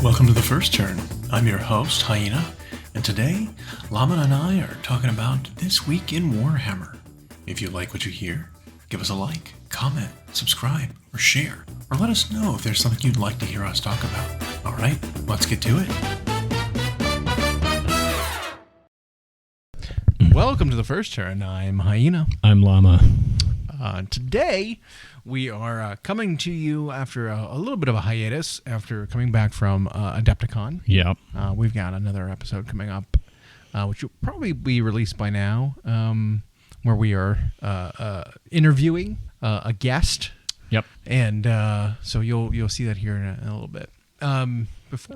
Welcome to The First Turn. I'm your host, Hyena, and today, Llama and I are talking about This Week in Warhammer. If you like what you hear, give us a like, comment, subscribe, or share, or let us know if there's something you'd like to hear us talk about. Alright, let's get to it. Welcome to The First Turn. I'm Hyena. I'm Llama. Today, we are coming to you after a little bit of a hiatus after coming back from Adepticon. Yep. We've got another episode coming up, which will probably be released by now, where we are interviewing a guest. Yep. And so you'll see that here in a little bit.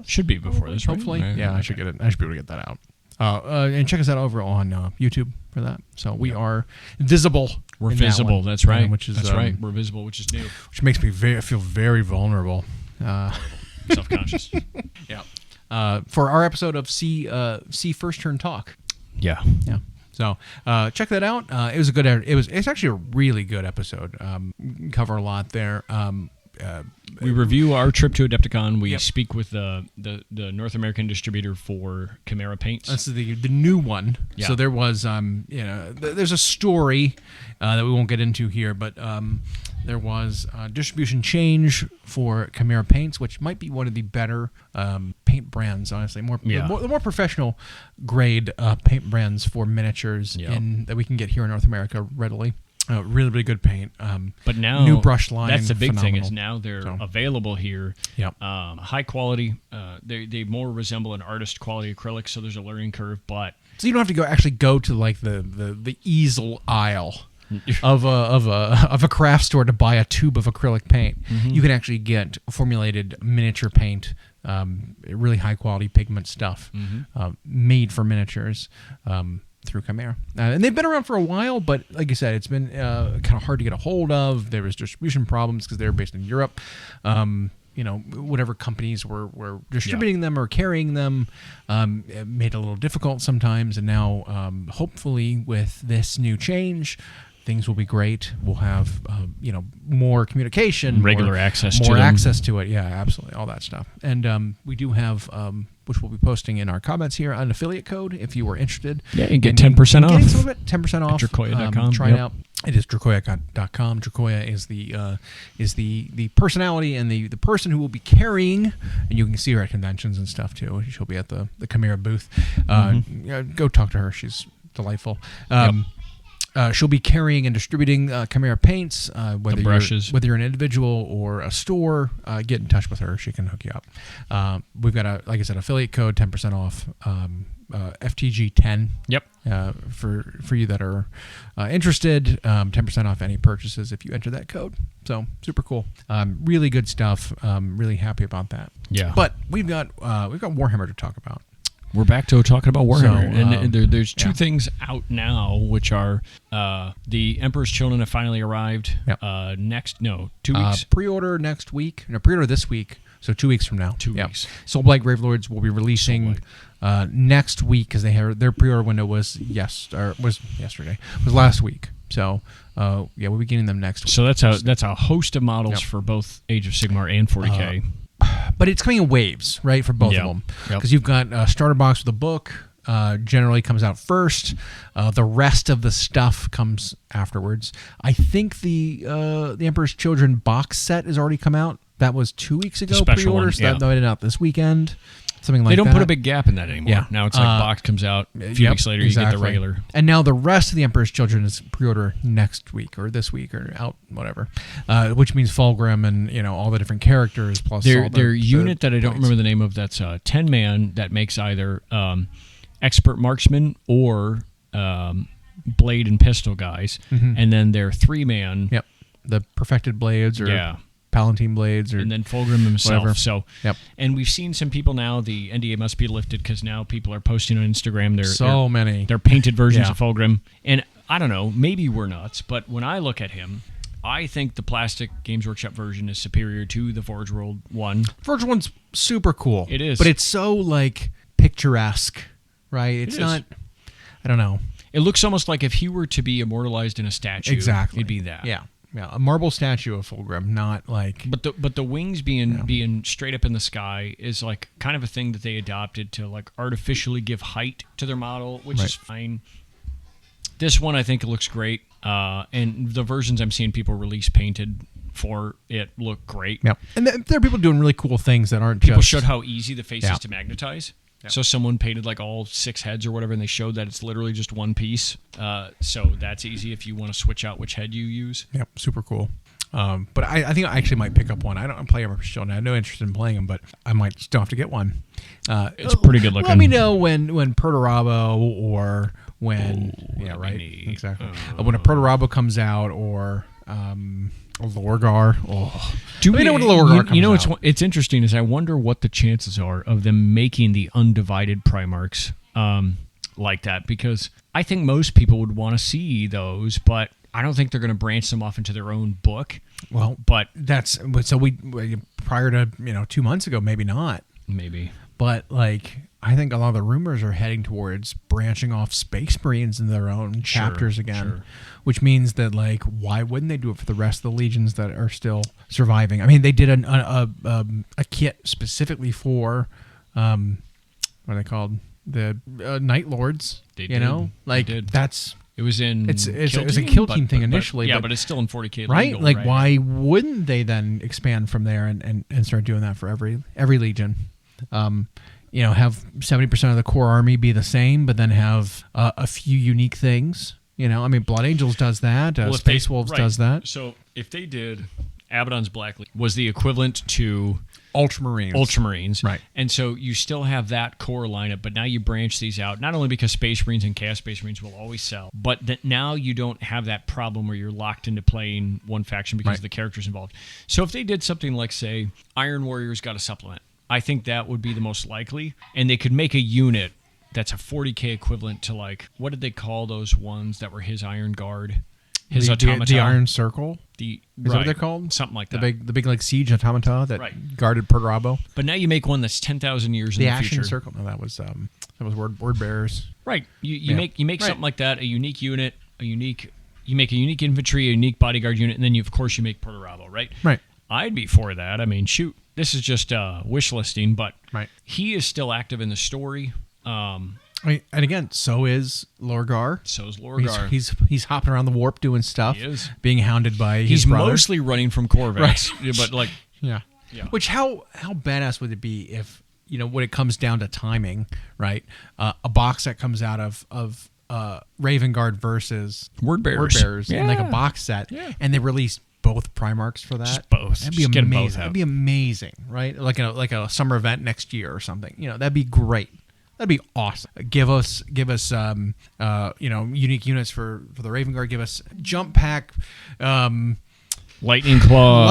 Should be before this, right? Hopefully. Yeah, I should get it. I should be able to get that out. And check us out over on YouTube for that. So we are visible. We're visible. That's right. That's right. We're visible, which is new. Which makes me feel very vulnerable. Self-conscious. Yeah. For our episode of See First Turn Talk. Yeah. Yeah. So check that out. It was a good. It's actually a really good episode. Cover a lot there. We review our trip to Adepticon. We Yep. speak with the North American distributor for Chimera Paints. This is the new one. Yeah. So there was there's a story that we won't get into here, but there was distribution change for Chimera Paints, which might be one of the better paint brands, honestly. The more professional grade paint brands for miniatures that we can get here in North America readily. Really, really good paint. But now, new brush line. That's the big phenomenal. thing is now they're available here. Yep. High quality. They more resemble an artist quality acrylic, so there's a learning curve. But so you don't have to go to like the easel aisle of a craft store to buy a tube of acrylic paint. Mm-hmm. You can actually get formulated miniature paint, really high quality pigment stuff, made for miniatures. Through Chimera. And they've been around for a while, but like I said, it's been kind of hard to get a hold of. There was distribution problems because they're based in Europe. Whatever companies were distributing them or carrying them, it made it a little difficult sometimes. And now, hopefully with this new change, things will be great. We'll have, more communication, regular access to more them. access to it. Yeah, absolutely, all that stuff. And we do have, which we'll be posting in our comments here, an affiliate code if you are interested. Yeah, you get 10% off. Getting some of it, 10% off. Dracoya.com. Try it out. It is Dracoya.com. Dracoya is the personality and the person who will be carrying, and you can see her at conventions and stuff too. She'll be at the Chimera booth. Go talk to her. She's delightful. She'll be carrying and distributing Chimera paints. Whether you're an individual or a store, get in touch with her. She can hook you up. We've got like I said, affiliate code 10% off. FTG10. Yep. For you that are interested, 10% off any purchases if you enter that code. So super cool. Really good stuff. Really happy about that. Yeah. But we've got Warhammer to talk about. We're back to talking about Warhammer, So, and there's two things out now, which are the Emperor's Children have finally arrived. Yep. 2 weeks. Pre-order next week. No, pre-order this week. So 2 weeks from now. 2 weeks. Soulblight Gravelords will be releasing next week because their pre-order window was yesterday. Was last week. So we'll be getting them next week. So that's a host of models for both Age of Sigmar and 40K. But it's coming in waves, right, for both of them. Because you've got a starter box with a book, generally comes out first. The rest of the stuff comes afterwards. I think the Emperor's Children box set has already come out. That was 2 weeks ago, pre-order, so that went out this weekend. Something like that. They don't put a big gap in that anymore. Yeah. Now it's like box comes out, a few weeks later you get the regular. And now the rest of the Emperor's Children is pre-order next week or this week or out, whatever. Which means Fulgrim and all the different characters plus their unit that I don't remember the name of, that's a 10-man that makes either expert marksman or blade and pistol guys. Mm-hmm. And then their 3-man. Yep. The perfected blades or Palatine blades, and then Fulgrim himself. Whatever. So, and we've seen some people now. The NDA must be lifted because now people are posting on Instagram. They're painted versions of Fulgrim, and I don't know. Maybe we're nuts, but when I look at him, I think the plastic Games Workshop version is superior to the Forge World one. Forge One's super cool. It is, but it's so like picturesque, right? It's not. I don't know. It looks almost like if he were to be immortalized in a statue, exactly. it'd be that. Yeah. Yeah, a marble statue of Fulgrim, not like. But the wings being straight up in the sky is like kind of a thing that they adopted to like artificially give height to their model, which is fine. This one I think it looks great, and the versions I'm seeing people release painted for it look great. Yeah, and there are people doing really cool things that aren't. People showed how easy the face is to magnetize. Yeah. So someone painted like all 6 heads or whatever, and they showed that it's literally just one piece. So that's easy if you want to switch out which head you use. Yep, super cool. But I think I actually might pick up one. I don't play them still. I have no interest in playing them, but I might still have to get one. It's pretty good looking. Let me know when Perturabo or when exactly when a Perturabo comes out or a Lorgar. Do we know what a Lorgar comes out? It's interesting is I wonder what the chances are of them making the undivided Primarchs like that, because I think most people would want to see those, but I don't think they're going to branch them off into their own book. Well, but that's so we prior to 2 months ago, maybe not, but like I think a lot of the rumors are heading towards branching off Space Marines in their own chapters again, which means that like why wouldn't they do it for the rest of the legions that are still surviving? I mean, they did a kit specifically for what are they called, the Night Lords. That's. It was in it was a kill team thing initially. But it's still in 40K right? legal, like, why wouldn't they then expand from there and start doing that for every legion? Have 70% of the core army be the same, but then have a few unique things. I mean, Blood Angels does that. Space Wolves does that. So if they did, Abaddon's Black Legion was the equivalent to Ultramarines. Right. And so you still have that core lineup, but now you branch these out, not only because Space Marines and Chaos Space Marines will always sell, but that now you don't have that problem where you're locked into playing one faction because of the characters involved. So if they did something like, say, Iron Warriors got a supplement, I think that would be the most likely, and they could make a unit that's a 40K equivalent to, like, what did they call those ones that were his Iron Guard? His automata. The Iron Circle? Is that what they're called? Something like that. The big like siege automata that guarded Perturabo. But now you make one that's 10,000 years in the future. The Ashen Circle. No, that was Word Bearers. Right. You make something like that, a unique unit, you make a unique infantry, a unique bodyguard unit, and then you make Perturabo, right? Right. I'd be for that. I mean, shoot. This is just wish listing, but he is still active in the story. And again, so is Lorgar. So is Lorgar. He's hopping around the warp doing stuff. He is. Being hounded by his brother. He's mostly running from Corvettes. Right. But like... Yeah. Which, how badass would it be if, when it comes down to timing, right? A box that comes out of Raven Guard versus Word Bearers. in like a box set, and they release both Primarchs for that. Just both. That'd be amazing. That'd be amazing, right? Like a summer event next year or something. That'd be great. That'd be awesome. Give us unique units for the Raven Guard. Give us jump pack, Lightning Claw,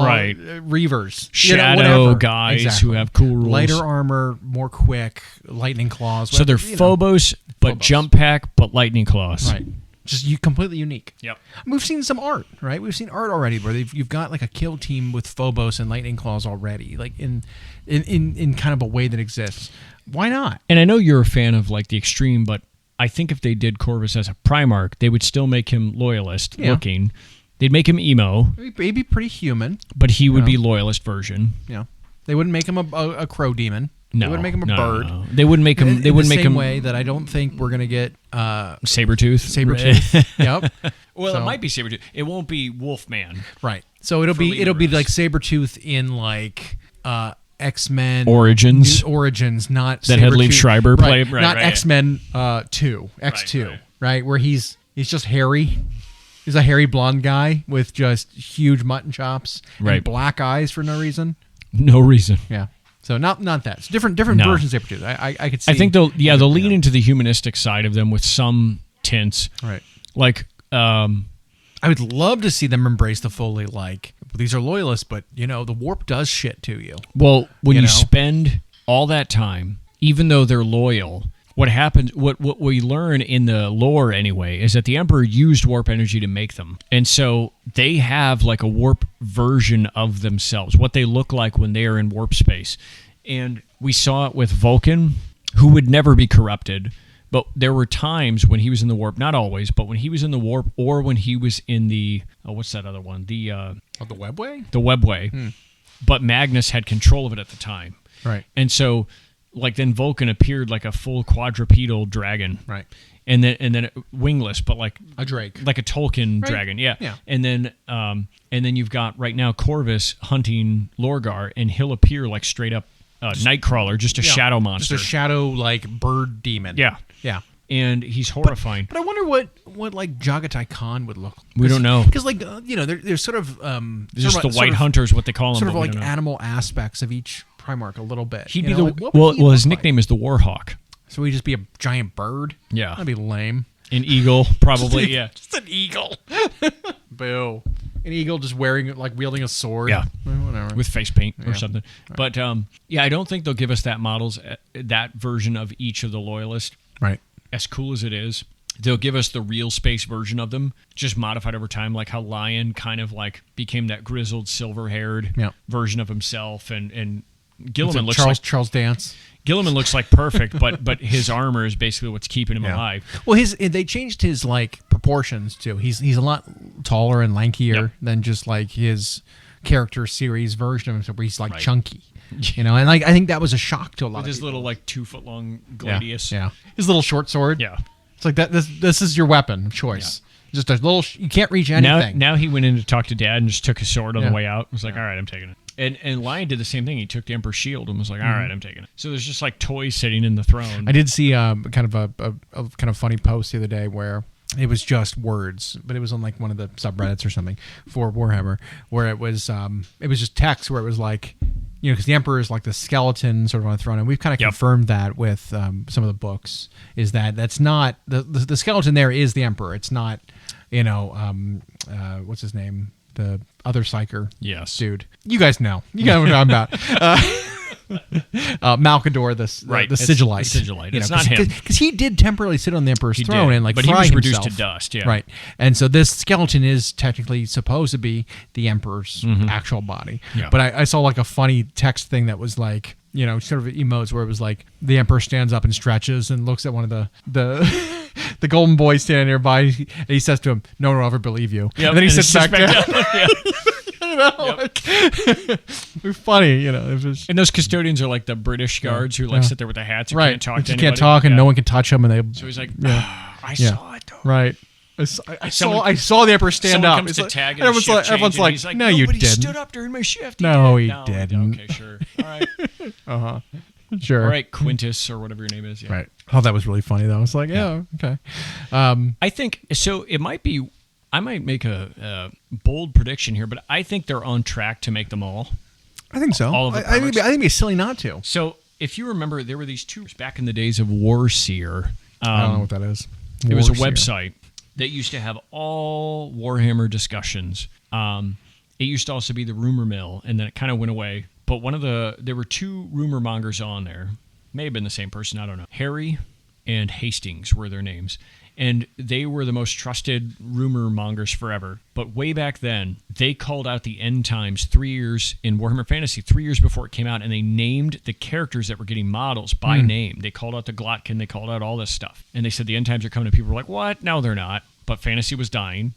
right? Reavers, Shadow guys who have cool rules. Lighter armor, more quick, Lightning Claws. So they're Phobos, but jump pack, but Lightning Claws. Right. Just completely unique. Yep. We've seen some art, right? We've seen art already where you've got like a kill team with Phobos and Lightning Claws already, like in kind of a way that exists. Why not? And I know you're a fan of like the extreme, but I think if they did Corvus as a Primarch, they would still make him loyalist looking. They'd make him emo. He'd be pretty human, but he would be loyalist version. Yeah. They wouldn't make him a crow demon. No, they wouldn't make him a bird. No. They wouldn't make him. They wouldn't make him way that I don't think we're gonna get Sabretooth. Yep. Well, it might be Sabretooth. It won't be Wolfman. Right. So it'll be like Sabretooth in like X-Men Origins, not that had Liev Schreiber play. Right, not X-Men 2, X2, right? Where he's just hairy. He's a hairy blonde guy with just huge mutton chops and black eyes for no reason. No reason. Yeah. So not that. It's different versions of Sabretooth. I could see. I think they'll lean into the humanistic side of them with some tints. Right. Like I would love to see them embrace the fully like these are loyalists, but the warp does shit to you. Well, when you spend all that time, even though they're loyal, what happens, what we learn in the lore anyway, is that the Emperor used warp energy to make them. And so they have like a warp version of themselves, what they look like when they are in warp space. And we saw it with Vulcan, who would never be corrupted, But there were times when he was in the warp, not always, but when he was in the warp or when he was in the, what's that other one? The Webway? The Webway. But Magnus had control of it at the time. Right. And so, like, then Vulcan appeared like a full quadrupedal dragon. Right. And then wingless, but like a drake, like a Tolkien dragon, yeah. And then you've got right now Corvus hunting Lorgar, and he'll appear like straight up Nightcrawler, just a shadow monster, just a shadow like bird demon. Yeah. And he's horrifying. But I wonder what like Jagatai Khan would look like. We don't know, because like there's sort of just the White Hunters, what they call them, sort of like animal aspects of each Primarch a little bit. He'd be well, his nickname is the Warhawk. So he'd just be a giant bird? Yeah. That'd be lame. An eagle, probably, yeah. Just an eagle. Boo. An eagle just wielding a sword. Yeah. Whatever. With face paint or something. Right. But, I don't think they'll give us that version of each of the Loyalists. Right. As cool as it is. They'll give us the real space version of them, just modified over time, like how Lion kind of like became that grizzled, silver-haired version of himself, and Gilliman looks like Charles Dance. Gilliman looks like perfect, but his armor is basically what's keeping him alive. Well, they changed his like proportions too. He's a lot taller and lankier than just like his character series version of himself, where he's like chunky. And like I think that was a shock to a lot with of his people. little like 2 foot long gladius. Yeah. His little short sword. Yeah. It's like that. This is your weapon of choice. Yeah. Just a little. You can't reach anything. Now he went in to talk to Dad and just took his sword on the way out. Was like, all right, I'm taking it. And Lion did the same thing. He took the Emperor's shield and was like, all right, I'm taking it. So there's just like toys sitting in the throne. I did see kind of a kind of funny post the other day where it was just words, but it was on like one of the subreddits or something for Warhammer, where it was just text where it was like, because the Emperor is like the skeleton sort of on the throne, and we've kind of confirmed that with some of the books, is that's not the skeleton there is the Emperor. It's not, what's his name? The other psyker dude. You guys know. You guys know what I'm about. Malkador, the Sigillite. It's the Sigillite. It's not him. Because he did temporarily sit on the Emperor's throne and but fry he was himself. reduced to dust, Right. And so this skeleton is technically supposed to be the Emperor's actual body. Yeah. But I saw like a funny text thing that was like, sort of emotes where it was like the Emperor stands up and stretches and looks at one of the the golden boy standing nearby, and he says to him, "No one will ever believe you." Yep. And then he sits back down. Yep. It's funny, It was, and those custodians are like the British guards who sit there with the hats and can't talk to anybody. Can't talk, and no one can touch them, and they. So he's like, I saw it though. Right. I saw the Emperor stand up. Comes to tag and everyone's like, "No, you didn't." He stood up during my shift. No, he didn't. Okay, sure. All right. Sure. All right, Quintus or whatever your name is. Yeah. Right. Oh, that was really funny though. It's like, okay. I think so. It might be. I might make a bold prediction here, but I think they're on track to make them all. I think so. All of the I think it'd be silly not to. So, if you remember, there were these two back in the days of Warseer. I don't know what that is. It was a website that used to have all Warhammer discussions. It used to also be the rumor mill, and then it kind of went away. But there were two rumor mongers on there. May have been the same person, I don't know. Harry and Hastings were their names. And they were the most trusted rumor mongers forever. But way back then, they called out the end times 3 years in Warhammer Fantasy, 3 years before it came out, and they named the characters that were getting models by name. They called out the Glotkin, they called out all this stuff. And they said the end times are coming, and people were like, what? No, they're not. But Fantasy was dying.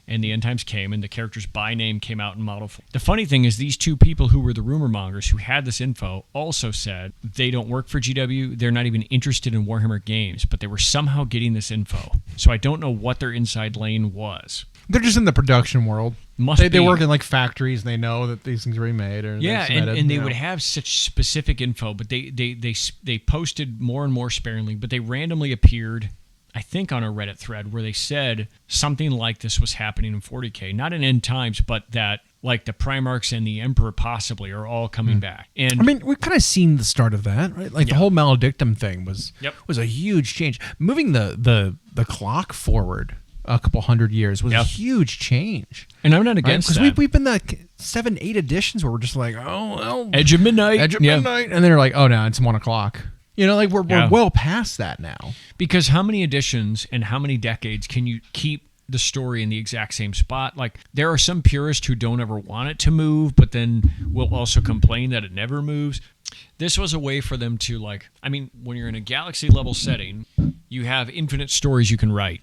And the end times came, and the characters by name came out in model form. The funny thing is these two people who were the rumor mongers who had this info also said they don't work for GW. They're not even interested in Warhammer games, but they were somehow getting this info. So I don't know what their inside lane was. They're just in the production world. They work in like factories, and they know that these things are being made. Or and they would have such specific info, but they posted more and more sparingly, but they randomly appeared, I think, on a Reddit thread where they said something like this was happening in 40K. Not in end times, but that like the Primarchs and the Emperor possibly are all coming back. And I mean, we've kind of seen the start of that, right? Like the whole Maledictum thing was a huge change. Moving the clock forward a couple hundred years was a huge change. And I'm not against that. Because we've been the 7-8 editions where we're just like, oh, well, Edge of Midnight. And then they're like, oh, no, it's 1 o'clock. Like we're well past that now. Because how many editions and how many decades can you keep the story in the exact same spot? Like there are some purists who don't ever want it to move, but then will also complain that it never moves. This was a way for them to when you're in a galaxy level setting, you have infinite stories you can write,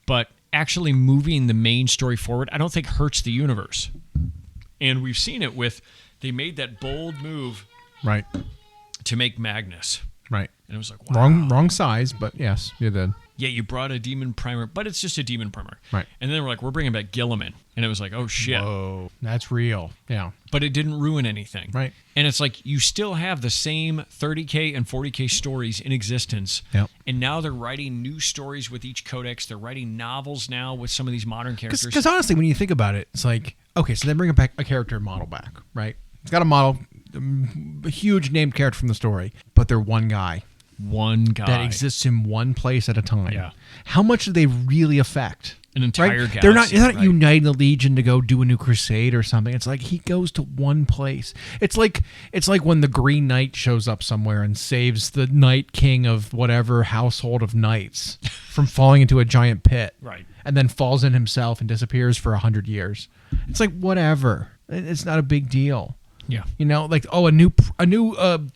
but actually moving the main story forward, I don't think hurts the universe. And we've seen it with, they made that bold move right to make Magnus. Right. And it was like, wow. Wrong size, but yes, you did. Yeah, you brought a demon primer, but it's just a demon primer. Right. And then we're like, we're bringing back Gilliman. And it was like, oh, shit. Whoa, that's real. Yeah. But it didn't ruin anything. Right. And it's like, you still have the same 30K and 40K stories in existence. Yep. And now they're writing new stories with each codex. They're writing novels now with some of these modern characters. Because honestly, when you think about it, it's like, okay, so they bring back a character model back, right? It's got a model, a huge named character from the story, but they're one guy. One guy. That exists in one place at a time. Yeah. How much do they really affect? An entire galaxy. They're not uniting the Legion to go do a new crusade or something. It's like he goes to one place. It's like when the Green Knight shows up somewhere and saves the Night King of whatever household of knights from falling into a giant pit. Right. And then falls in himself and disappears for 100 years. It's like, whatever. It's not a big deal. Yeah. You know, like, oh, a new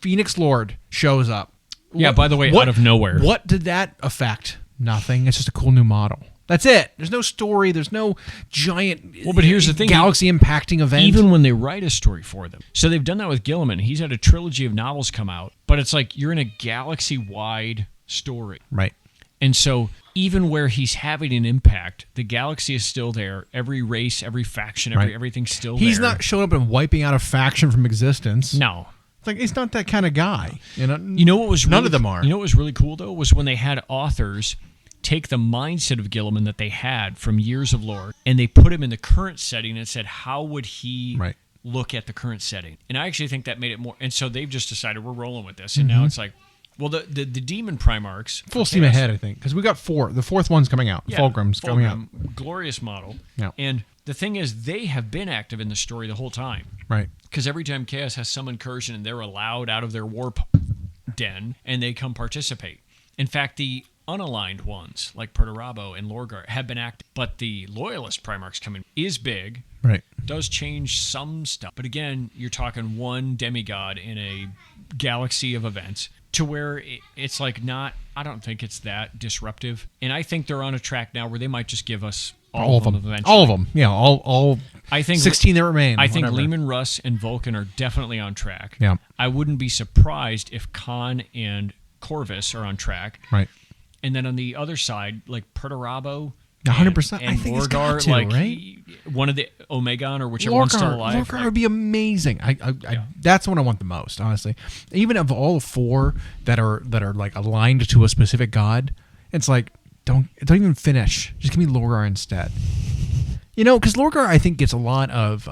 Phoenix Lord shows up. Yeah, by the way, out of nowhere. What did that affect? Nothing. It's just a cool new model. That's it. There's no story. There's no giant but here's the thing, galaxy-impacting event. Even when they write a story for them. So they've done that with Gilliman. He's had a trilogy of novels come out, but it's like you're in a galaxy-wide story. Right. And so even where he's having an impact, the galaxy is still there. Every race, every faction, everything's still there. He's not showing up and wiping out a faction from existence. No. It's like, he's not that kind of guy. You know what was none of them are. You know what was really cool, though, was when they had authors take the mindset of Gilliman that they had from years of lore, and they put him in the current setting and said, how would he look at the current setting? And I actually think that made it more... And so they've just decided we're rolling with this. And now it's like, well, the Demon Primarchs... Full steam ahead, I think. Because we got 4. The 4th one's coming out. Fulgrim's coming out. Glorious model. Yeah. And the thing is, they have been active in the story the whole time. Right. Because every time Chaos has some incursion and they're allowed out of their warp den and they come participate. In fact, the unaligned ones, like Perturabo and Lorgar, have been active. But the Loyalist Primarchs coming is big. Right. Does change some stuff. But again, you're talking one demigod in a galaxy of events to where it's like not... I don't think it's that disruptive. And I think they're on a track now where they might just give us all of them eventually. All of them. Yeah, all I think 16 that remain. I think Leman Russ and Vulcan are definitely on track. Yeah. I wouldn't be surprised if Khan and Corvus are on track. Right. And then on the other side, like Perturabo 100%. and I think Lorgar, it's got to, like right? One of the Omegon or whichever one's still alive. Lorgar would be amazing. That's what I want the most, honestly. Even of all 4 that are like aligned to a specific god, it's like don't even finish. Just give me Lorgar instead. You know, because Lorgar, I think, gets a lot of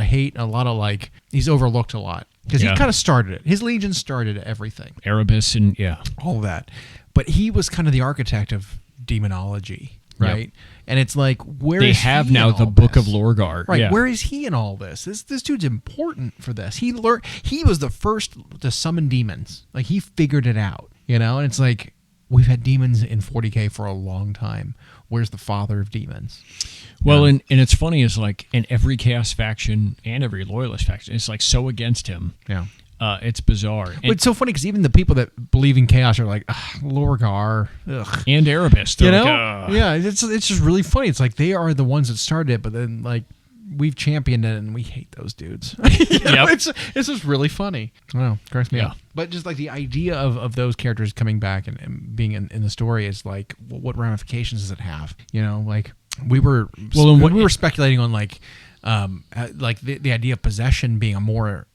hate, a lot of like he's overlooked a lot because he kind of started it. His legion started everything. Erebus and all that, but he was kind of the architect of demonology, right? Yep. And it's like, where they is have he now in the all Book this? of Lorgar, right? Yeah. Where is he in all this? This dude's important for this. He was the first to summon demons. Like he figured it out, you know. And it's like we've had demons in 40K for a long time. Where's the father of demons? Well, and it's funny is like in every Chaos faction and every Loyalist faction, it's like so against him. Yeah. It's bizarre. But it's so funny because even the people that believe in Chaos are like, Lorgar. Ugh. And Erebus. You know? Like, yeah, it's just really funny. It's like they are the ones that started it, but then like we've championed it and we hate those dudes. It's just really funny. I don't know. Cracks me up. But just like the idea of those characters coming back and being in the story is like, what ramifications does it have? You know, like we were speculating on like the idea of possession being a more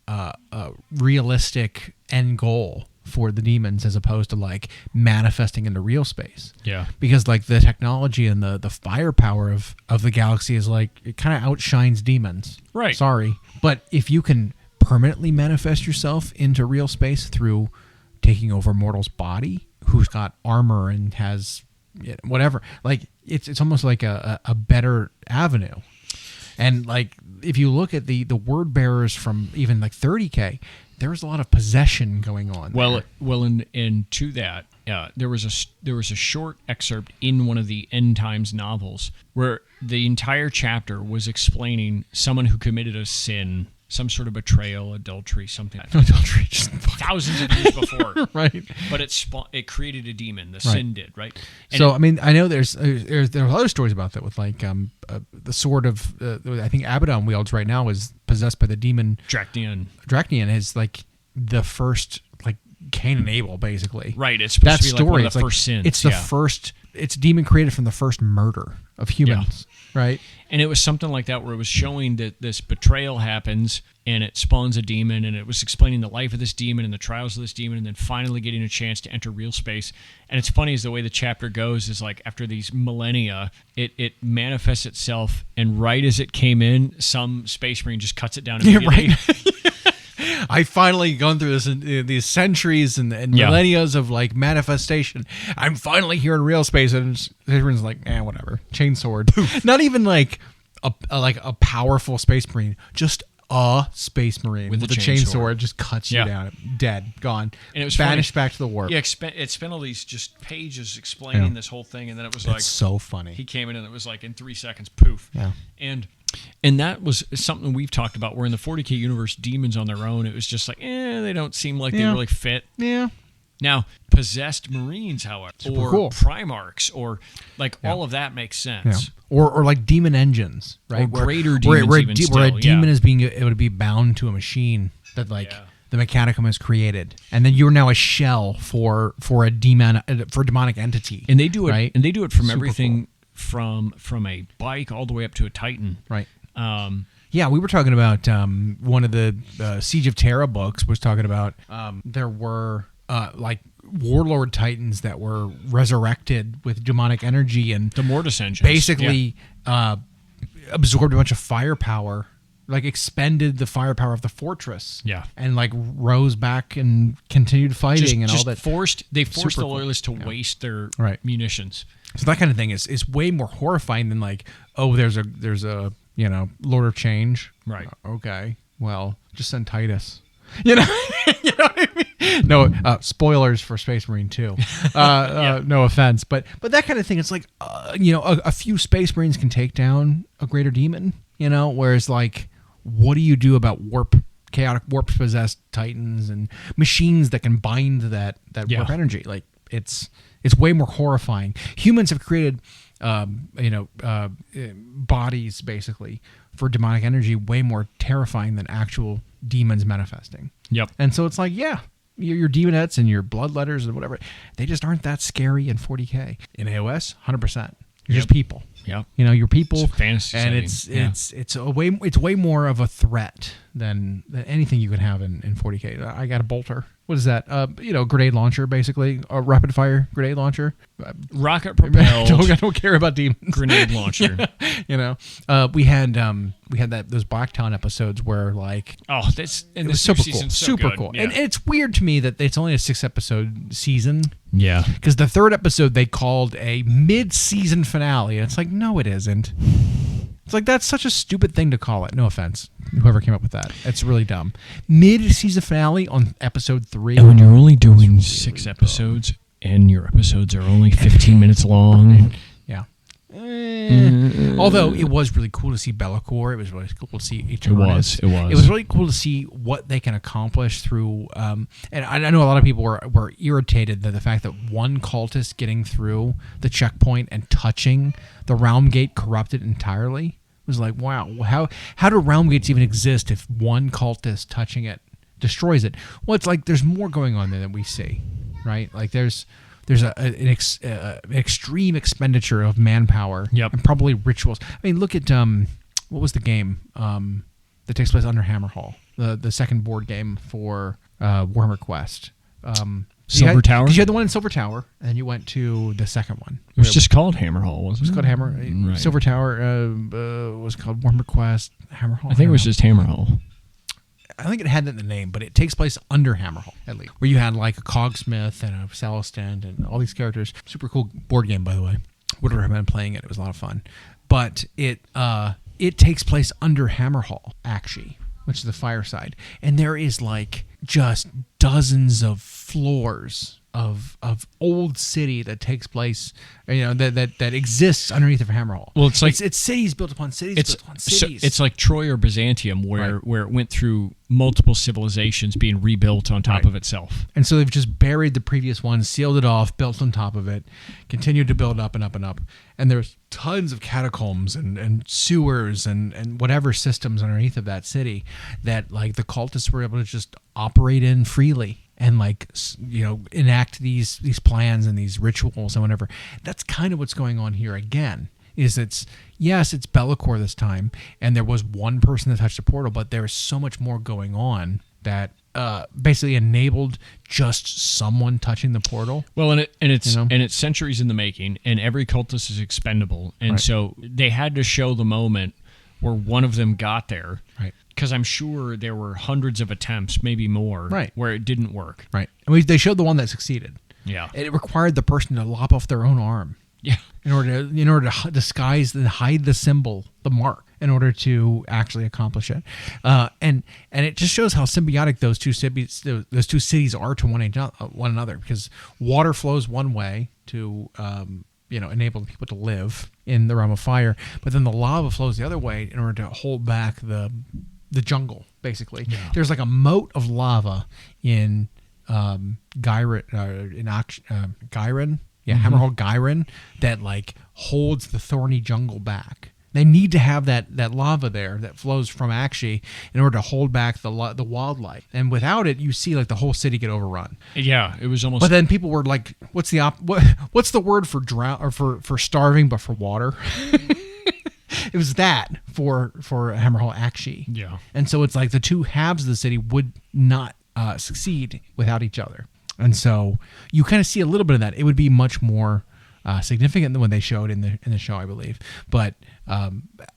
realistic end goal for the demons as opposed to like manifesting into real space. Yeah. Because like the technology and the firepower of the galaxy is like, it kind of outshines demons. Right. Sorry. But if you can permanently manifest yourself into real space through taking over mortal's body, who's got armor and has whatever, like it's almost like a better avenue. And like if you look at the word bearers from even like 30K, there was a lot of possession going on. Well, and to that, there was a short excerpt in one of the End Times novels where the entire chapter was explaining someone who committed a sin some sort of betrayal, adultery, something like that. Adultery, just thousands of years before. Right. But it created a demon. The sin did, right? And so, I mean, I know there's other stories about that with like the sword of, I think Abaddon wields right now is possessed by the demon. Draknian. Draknian is like the first, like, Cain and Abel, basically. Right. It's supposed to be like one of the first sins. It's the first, it's a demon created from the first murder of humans. Yeah. Right. And it was something like that where it was showing that this betrayal happens and it spawns a demon, and it was explaining the life of this demon and the trials of this demon, and then finally getting a chance to enter real space. And it's funny is the way the chapter goes is like after these millennia, it manifests itself, and right as it came in, some space marine just cuts it down immediately. Yeah, right. I finally gone through these centuries and millennia of like manifestation. I'm finally here in real space, and everyone's like, whatever. Chainsword. Not even like a powerful space marine, just a space marine with a chainsword just cuts you down, dead, gone, and it was banished back to the warp. Yeah, it spent all these just pages explaining this whole thing, and then it was like so funny. He came in, and it was like in 3 seconds, poof. Yeah, And that was something we've talked about, where in the 40K universe, demons on their own, it was just like, they don't seem like they really fit. Yeah. Now, possessed Marines, however, or cool. Primarchs, or like all of that makes sense. Yeah. Or like demon engines, right? Or greater demons where a demon is being able to be bound to a machine that like the Mechanicum has created, and then you're now a shell for a demon, for a demonic entity. And they do it, right? And they do it from everything. Cool. From a bike all the way up to a Titan. Right. Yeah, we were talking about one of the Siege of Terra books was talking about there were like warlord Titans that were resurrected with demonic energy, and the Mortis engines basically absorbed a bunch of firepower, like expended the firepower of the fortress. Yeah. And like rose back and continued fighting all that. They forced the loyalists to waste their munitions. So that kind of thing is way more horrifying than like, there's a Lord of Change. Right. Okay. Well, just send Titus. You know what I mean? No, spoilers for Space Marine 2. No offense, but that kind of thing. It's like, a few Space Marines can take down a greater demon. Whereas like, what do you do about chaotic warp possessed Titans and machines that can bind that warp energy? Like it's way more horrifying. Humans have created, bodies basically for demonic energy way more terrifying than actual demons manifesting. Yep. And so it's like, your demonettes and your bloodletters and whatever, they just aren't that scary in 40K. In AOS, 100%. You're just people. Yeah. You're people. It's a fantasy and setting. it's way more of a threat than anything you could have in 40K. I got a bolter. What is that? Grenade launcher, basically. A rapid fire grenade launcher. Rocket propelled. I don't care about demons. Grenade launcher. We had those Blacktown episodes where like this super cool, super cool. Yeah. And it's weird to me that it's only a 6-episode season. Yeah. Because the third episode they called a mid-season finale, and it's like, no, it isn't. It's like, that's such a stupid thing to call it. No offense, whoever came up with that. It's really dumb. Mid-season finale on episode 3. And when you're only doing 6 episodes, and your episodes are only 15 minutes long. Yeah. Although it was really cool to see Be'lakor. It was really cool to see Eternus. It was. It was really cool to see what they can accomplish through. And I know a lot of people were irritated that the fact that one cultist getting through the checkpoint and touching the realm gate corrupted entirely was like, wow. How do realm gates even exist if one cultist touching it destroys it? Well, it's like there's more going on there than we see, right? Like there's an extreme expenditure of manpower and probably rituals. I mean, look at what was the game that takes place under Hammerhall, the second board game for Warhammer Quest. Silver Tower? Because you had the one in Silver Tower, and then you went to the second one. It was just called Hammerhall, wasn't it? It was called Hammer. Right. Silver Tower was called Warhammer Quest, Hammerhall. I think it was just Hammerhall. I think it had that in the name, but it takes place under Hammerhall, at least. Where you had like a Cogsmith and a Celestin and all these characters. Super cool board game, by the way. Would recommend playing it. It was a lot of fun. But it takes place under Hammerhall, actually, which is the fireside. And there is like just dozens of floors of old city that takes place, that exists underneath of Hammerhall. Well, it's like it's cities built upon cities built upon cities. So it's like Troy or Byzantium, where it went through multiple civilizations being rebuilt on top of itself. And so they've just buried the previous one, sealed it off, built on top of it, continued to build up and up and up. And there's tons of catacombs and sewers and whatever systems underneath of that city that like the cultists were able to just operate in freely and enact these plans and these rituals and whatever. That's kind of what's going on here again. It's Be'lakor this time, and there was one person that touched the portal, but there is so much more going on that basically enabled just someone touching the portal. Well, and it's centuries in the making, and every cultist is expendable, and so they had to show the moment where one of them got there, right? Because I'm sure there were hundreds of attempts, maybe more, right, where it didn't work, right? And they showed the one that succeeded. Yeah, it required the person to lop off their own arm. Yeah, in order to disguise and hide the symbol, the mark, in order to actually accomplish it, and it just shows how symbiotic those two cities are to one another, because water flows one way to enable people to live in the realm of fire, but then the lava flows the other way in order to hold back the jungle. Basically, there's like a moat of lava in Gyrin. Hammerhall Gyrin, that like holds the thorny jungle back. They need to have that lava there that flows from Akshi in order to hold back the wildlife. And without it, you see like the whole city get overrun. Yeah, it was almost. But then people were like, "What's the word for drown or for starving, but for water?" It was that for Hammerhall Akshi. Yeah, and so it's like the two halves of the city would not succeed without each other. And so you kind of see a little bit of that. It would be much more significant than what they showed in the show, I believe. But I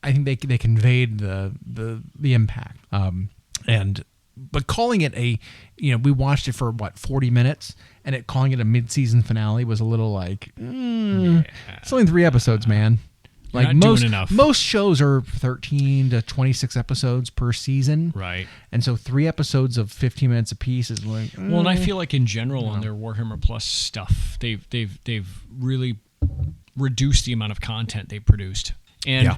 think they conveyed the impact. But calling it we watched it for 40 minutes, and calling it a mid-season finale was a little like, it's only 3 episodes, man. Like most shows are 13 to 26 episodes per season, right? And so 3 episodes of 15 minutes apiece is like. Well, and I feel like in general on their Warhammer Plus stuff, they've really reduced the amount of content they produced, and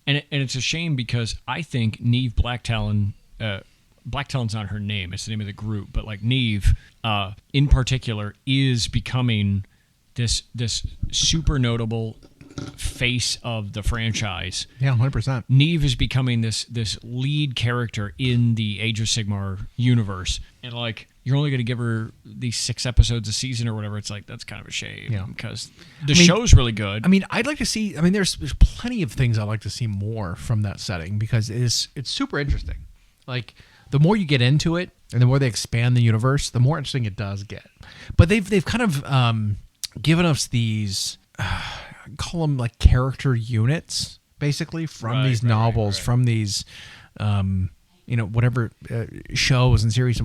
it's a shame, because I think Neve Blacktalon. Blacktalon's not her name; it's the name of the group. But like Neve, in particular, is becoming this super notable face of the franchise. Yeah, 100%. Neve is becoming this lead character in the Age of Sigmar universe, and like you're only going to give her these 6 episodes a season or whatever. It's like, that's kind of a shame, because the show's really good. I mean, I'd like to see. I mean, there's plenty of things I'd like to see more from that setting, because it's super interesting. Like, the more you get into it and the more they expand the universe, the more interesting it does get. But they've kind of given us these. Call them like character units, basically, from these novels, from these, whatever shows and series,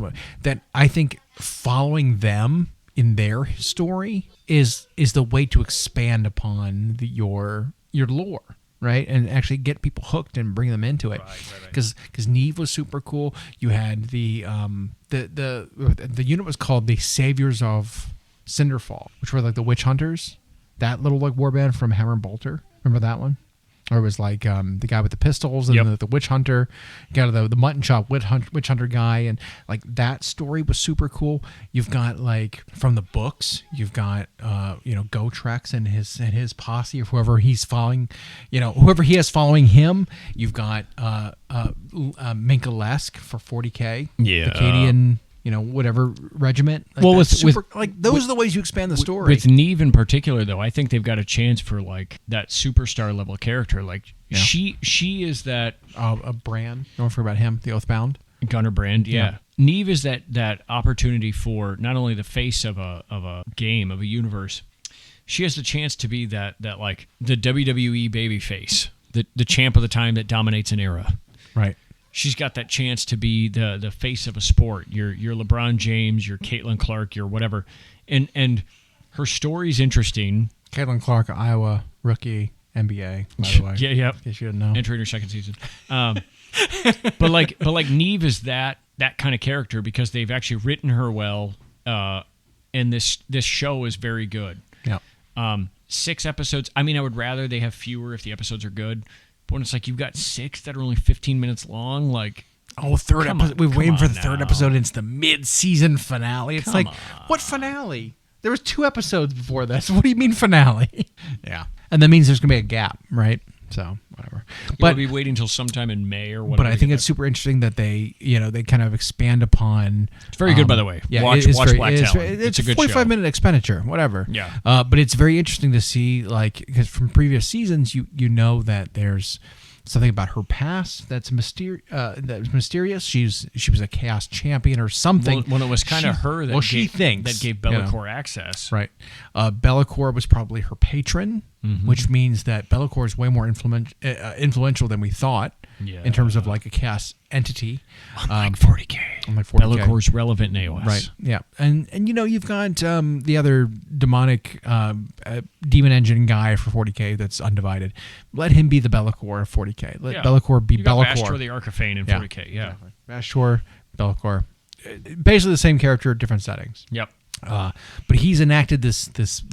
that I think following them in their story is the way to expand upon your lore, right? And actually get people hooked and bring them into it. Because Neve was super cool. You had the unit was called the Saviors of Cinderfall, which were like the witch hunters. That little like warband from Hammer and Bolter. Remember that one? Or it was like the guy with the pistols and the witch hunter, got the mutton chop witch hunter guy, and like that story was super cool. You've got like from the books, you've got Gotrex and his posse, or whoever he's following, whoever he has following him. You've got Minkalesk for 40K, the Acadian. Whatever regiment. Like, well, those are the ways you expand the story. With Neve in particular, though, I think they've got a chance for like that superstar level character. Like she is that a Brand. Don't forget about him, the Oathbound Gunnar Brand. Yeah. Neve is that opportunity for not only the face of a game, of a universe. She has the chance to be that like the WWE babyface, the champ of the time that dominates an era. Right. She's got that chance to be the face of a sport. Your LeBron James, your Caitlin Clark, your whatever, and her story's interesting. Caitlin Clark, Iowa rookie, NBA, by the way. Yeah. In case you didn't know, entering her 2nd season. But like Neve is that kind of character, because they've actually written her well, and this show is very good. Yeah. 6 episodes. I mean, I would rather they have fewer if the episodes are good. But when it's like you've got 6 that are only 15 minutes long, like... Oh, third episode. We're waiting for the third episode. It's the mid-season finale. It's what finale? There was 2 episodes before this. What do you mean finale? Yeah. And that means there's going to be a gap, right? So, whatever. But we'll be waiting until sometime in May or whatever. But I think it's super interesting that they kind of expand upon... It's very good, by the way. Yeah, watch Black Talon. It's a good show. 45-minute expenditure, whatever. Yeah. But it's very interesting to see, because from previous seasons, you know that there's something about her past that's mysterious. She was a chaos champion or something. Well, it was kind of her that gave Be'lakor access. Right. Be'lakor was probably her patron, which means that Be'lakor is way more influential than we thought in terms of like a chaos entity. Unlike 40K. Be'lakor's relevant in AOS. Right. Yeah. And you've got the other demonic demon engine guy for 40K that's undivided. Let him be the Be'lakor of 40K. Let Be'lakor be Be'lakor. Vastor the Archifane in 40K. Yeah. Exactly. Vastor, Be'lakor. Basically the same character, different settings. Yep. But he's enacted this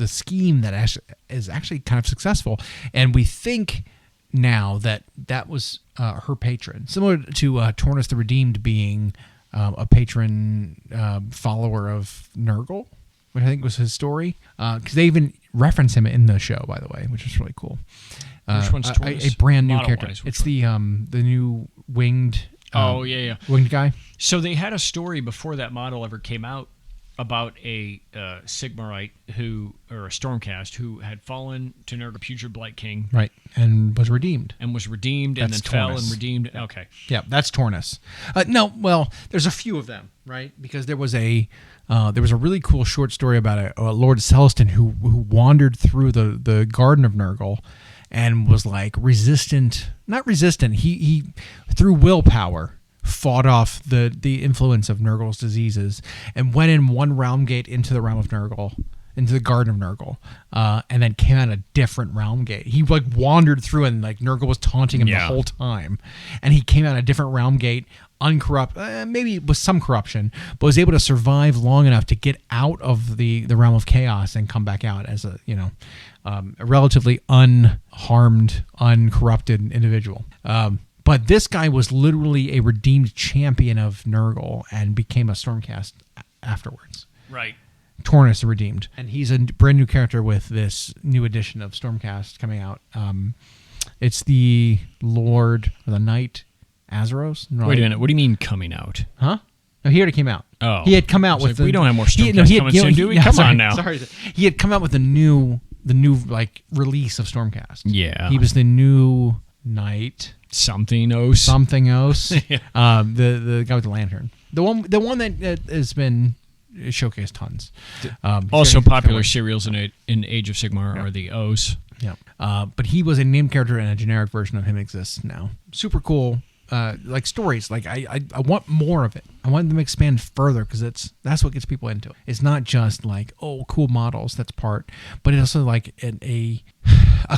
scheme that is actually kind of successful, and we think now that was her patron, similar to Tornus the Redeemed being a patron follower of Nurgle, which I think was his story. Because they even reference him in the show, by the way, which is really cool. Which one's Tornus? A brand new character. It's the new winged. Winged guy. So they had a story before that model ever came out about a Sigmarite or a Stormcast who had fallen to Nurgle Putrid Blight King. Right, and was redeemed. And then fell and redeemed. Okay. Yeah, that's Tornus. No, well, there's a few of them, right? Because there was a really cool short story about a Lord Celestin who wandered through the Garden of Nurgle and was like not resistant. He through willpower fought off the influence of Nurgle's diseases and went in one realm gate into the realm of Nurgle, into the Garden of Nurgle, and then came out a different realm gate. He like wandered through and like Nurgle was taunting him the whole time, and he came out a different realm gate, uncorrupt, maybe with some corruption, but was able to survive long enough to get out of the realm of chaos and come back out as a relatively unharmed, uncorrupted individual. But this guy was literally a redeemed champion of Nurgle and became a Stormcast afterwards. Right. Tornus the Redeemed. And he's a brand new character with this new edition of Stormcast coming out. It's the Lord or the Knight Azeros. Wait a minute. What do you mean coming out? Huh? No, he already came out. Oh. He had come out with... we don't have more Stormcast coming soon, do we? Come on now. Sorry. He had come out with the new like release of Stormcast. Yeah. He was the new Knight... Something else. Yeah. The guy with the lantern. The one that has been showcased tons. Also popular serials in Age of Sigmar are the O's. Yeah. But he was a named character and a generic version of him exists now. Super cool. Like stories. Like I want more of it. I want them to expand further because that's what gets people into it. It's not just like, oh, cool models. That's part, but it's also like a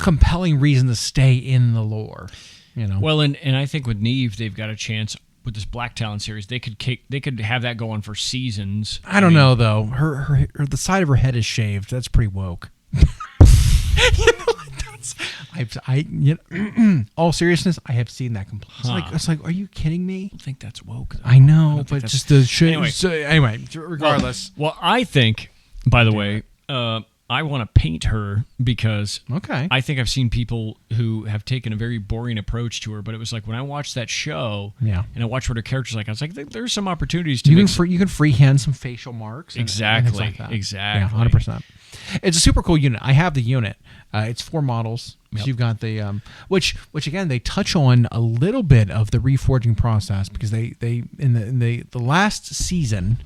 compelling reason to stay in the lore. Well, and I think with Neve, they've got a chance with this Black Talon series. They could have that going for seasons. I don't know though. Her the side of her head is shaved. That's pretty woke. All seriousness, I have seen that completely. It's like, are you kidding me? I don't think that's woke. I know, but just the shit. Anyway, regardless. Well, I think, by the way, I want to paint her because I think I've seen people who have taken a very boring approach to her, but it was like when I watched that show and I watched what her character's like, I was like, there's some opportunities to you can freehand some facial marks. Exactly. And like that. Exactly. Yeah, 100%. It's a super cool unit. I have the unit. It's 4 models. So you've got the which again they touch on a little bit of the reforging process because they in the last season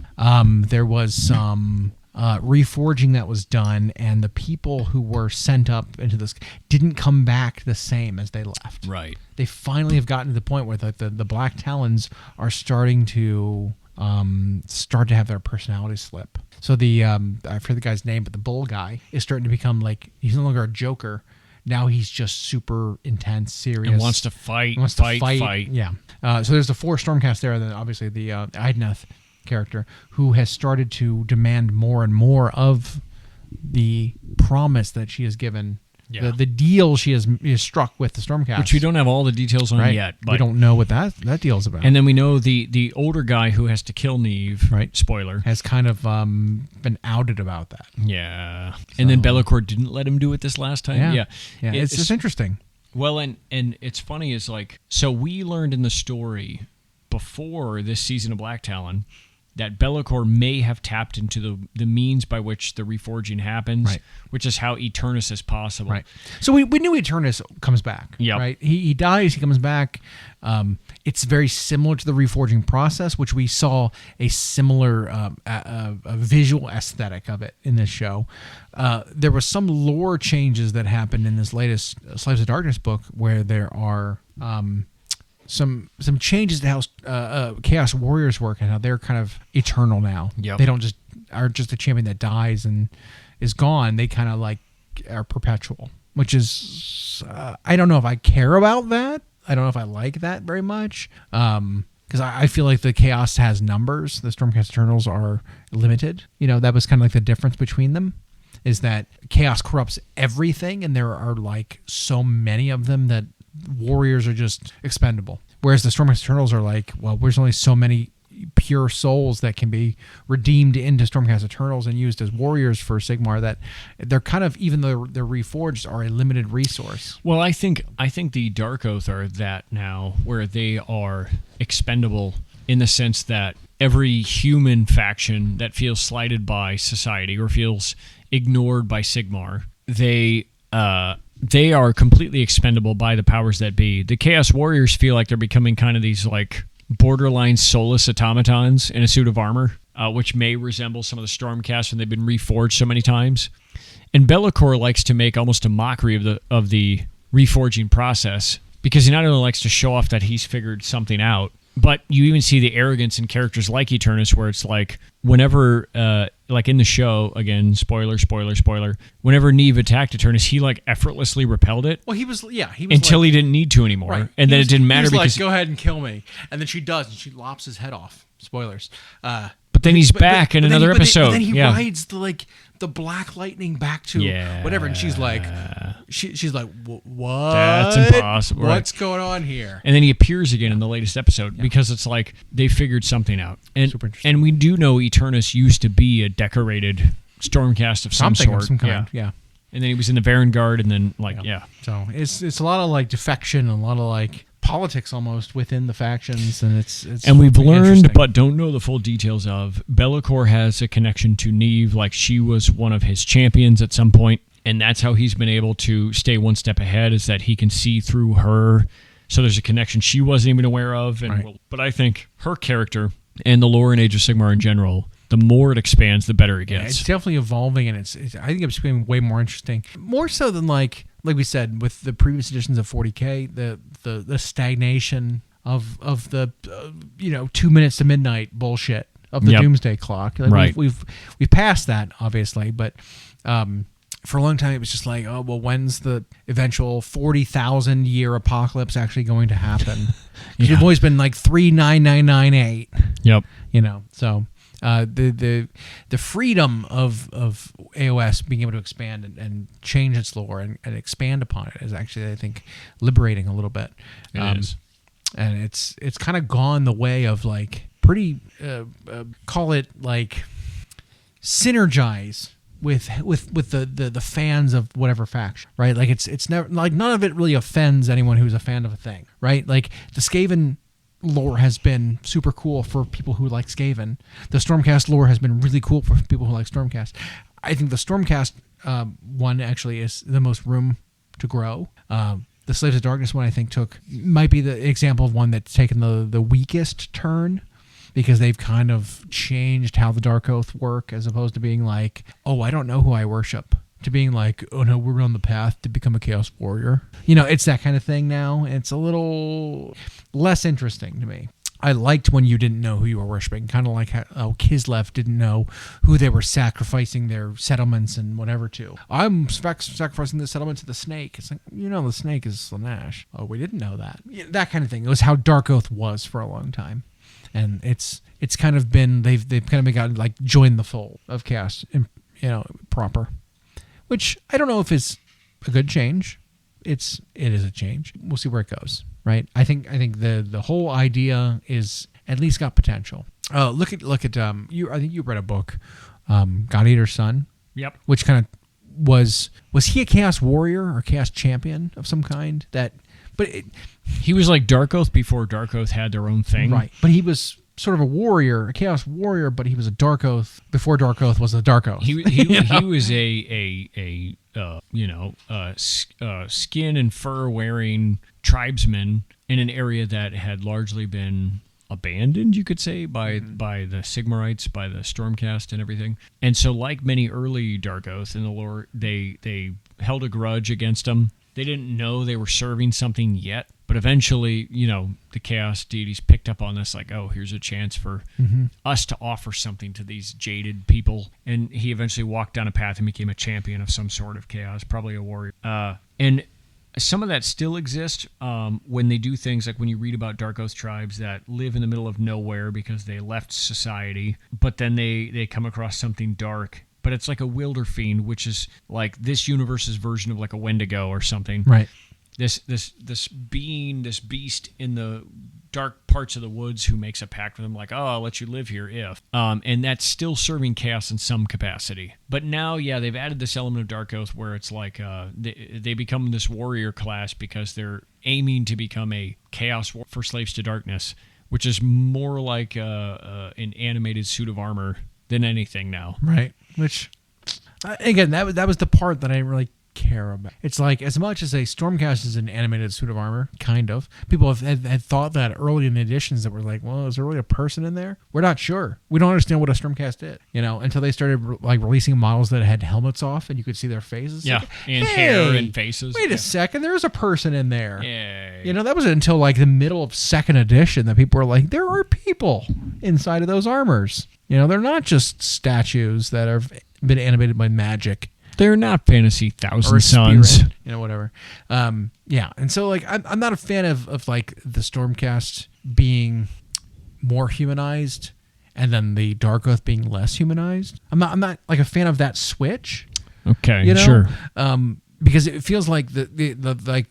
there was some reforging that was done, and the people who were sent up into this didn't come back the same as they left. Right. They finally have gotten to the point where the Black Talons are starting to have their personality slip. So I forget the guy's name, but the bull guy is starting to become like, he's no longer a joker. Now he's just super intense, serious. And wants to fight. Fight. Yeah. So there's the 4 Stormcast there, and then obviously the Idnath. character, who has started to demand more and more of the promise that she has given. Yeah. The deal she has struck with the Stormcast. Which we don't have all the details on yet. But we don't know what that deal's about. And then we know the older guy who has to kill Neve, spoiler, has kind of been outed about that. Yeah. So. And then Be'lakor didn't let him do it this last time. Yeah. It's just interesting. Well, and it's funny is like, so we learned in the story before this season of Black Talon that Be'lakor may have tapped into the means by which the reforging happens, which is how Eternus is possible. Right. So we knew Eternus comes back. Yeah. Right. He dies. He comes back. It's very similar to the reforging process, which we saw a similar a visual aesthetic of it in this show. There was some lore changes that happened in this latest Slaves of Darkness book where there are some changes to how Chaos Warriors work and how they're kind of eternal now. Yep. They don't just are just a champion that dies and is gone. They kind of like are perpetual, which is I don't know if I care about that. I don't know if I like that very much because I feel like the Chaos has numbers. The Stormcast Eternals are limited. That was kind of like the difference between them. Is that Chaos corrupts everything, and there are like so many of them that warriors are just expendable. Whereas the Stormcast Eternals are like, well, there's only so many pure souls that can be redeemed into Stormcast Eternals and used as warriors for Sigmar, that they're kind of, even though they're reforged, are a limited resource. Well, I think the Dark Oath are that now, where they are expendable in the sense that every human faction that feels slighted by society or feels ignored by Sigmar, they are completely expendable by the powers that be. The Chaos Warriors feel like they're becoming kind of these like borderline soulless automatons in a suit of armor, which may resemble some of the Stormcast when they've been reforged so many times. And Be'lakor likes to make almost a mockery of the reforging process, because he not only likes to show off that he's figured something out, but you even see the arrogance in characters like Eternus, where it's like whenever, like in the show, again, spoiler, whenever Neve attacked Eternus, he like effortlessly repelled it. Well, he was until he didn't need to anymore. Right. And then it didn't matter he was because like, go ahead and kill me. And then she does, and she lops his head off. Spoilers. But then he's back in another episode. But then he rides the black lightning back to whatever, and she's like, she's like, what? That's impossible. What's going on here? And then he appears again in the latest episode because it's like they figured something out. And super interesting. And we do know Eternus used to be a decorated Stormcast of some sort. Of some kind. Yeah. And then he was in the Varangard, and then So it's a lot of like defection, and a lot of like politics almost within the factions, and it's and we've learned but don't know the full details of Be'lakor has a connection to Neve, like she was one of his champions at some point, and that's how he's been able to stay one step ahead, is that he can see through her. So there's a connection she wasn't even aware of. And but I think her character and the lore in Age of Sigmar in general, the more it expands, the better it gets. Yeah, it's definitely evolving, and it's I think it's becoming way more interesting, more so than like we said with the previous editions of 40K, the stagnation of the 2 minutes to midnight bullshit of the Doomsday Clock. Like we've passed that, obviously, but for a long time it was just like, oh well, when's the eventual 40,000 year apocalypse actually going to happen? You've always been like 39998. Yep. So. The freedom of AOS being able to expand and change its lore and expand upon it is actually, I think, liberating a little bit. It is. And it's kind of gone the way of like pretty call it like synergize with the fans of whatever faction, right? Like it's never like none of it really offends anyone who's a fan of a thing, right? Like the Skaven lore has been super cool for people who like Skaven. The Stormcast lore has been really cool for people who like Stormcast. I think the Stormcast one actually is the most room to grow. The Slaves of Darkness one, I think, might be the example of one that's taken the weakest turn, because they've kind of changed how the Dark Oath work, as opposed to being like, oh, I don't know who I worship, to being like, oh no, we're on the path to become a Chaos Warrior. It's that kind of thing now. It's a little less interesting to me. I liked when you didn't know who you were worshiping, kind of like how Kislev didn't know who they were sacrificing their settlements and whatever to. I'm sacrificing the settlement to the snake. It's like, the snake is Slaanesh. Oh, we didn't know that. That kind of thing. It was how Dark Oath was for a long time. and it's kind of been they've kind of got like joined the fold of chaos, proper, which I don't know if it's a good change. It is a change. We'll see where it goes. Right. I think the whole idea is at least got potential. Look at you. I think you read a book, God Eater's Son. Yep. Which kind of was he a Chaos Warrior or Chaos Champion of some kind? He was like Dark Oath before Dark Oath had their own thing. Right. But he was sort of a warrior, a Chaos Warrior, but he was a Dark Oath before Dark Oath was a Dark Oath. He was a skin and fur wearing tribesman in an area that had largely been abandoned, you could say, by the Sigmarites, by the Stormcast and everything. And so, like many early Dark Oath in the lore, they held a grudge against them. They didn't know they were serving something yet, but eventually, the Chaos deities picked up on this, like, oh, here's a chance for us to offer something to these jaded people. And he eventually walked down a path and became a champion of some sort of chaos, probably a warrior. And some of that still exists when they do things like when you read about Dark Oath tribes that live in the middle of nowhere because they left society, but then they come across something dark. But it's like a wilder fiend, which is like this universe's version of like a Wendigo or something. Right. This beast in the dark parts of the woods who makes a pact with them, like, oh, I'll let you live here if. And that's still serving chaos in some capacity. But now, they've added this element of Dark Oath where it's like they become this warrior class because they're aiming to become a chaos for slaves to darkness, which is more like an animated suit of armor than anything now. Right. Which, again, that was the part that I didn't really care about. It's like, as much as a Stormcast is an animated suit of armor, kind of, people had thought that early in the editions that were like, well, is there really a person in there? We're not sure. We don't understand what a Stormcast is, until they started like releasing models that had helmets off and you could see their faces. Yeah, like, and hair and faces. Wait a second, there's a person in there. Yeah. That was until like the middle of second edition that people were like, there are people inside of those armors. They're not just statues that have been animated by magic. They're not fantasy Thousand Sons. Whatever. And so like I'm not a fan of like the Stormcast being more humanized and then the Dark Oath being less humanized. I'm not like a fan of that switch. Okay, sure. Because it feels like the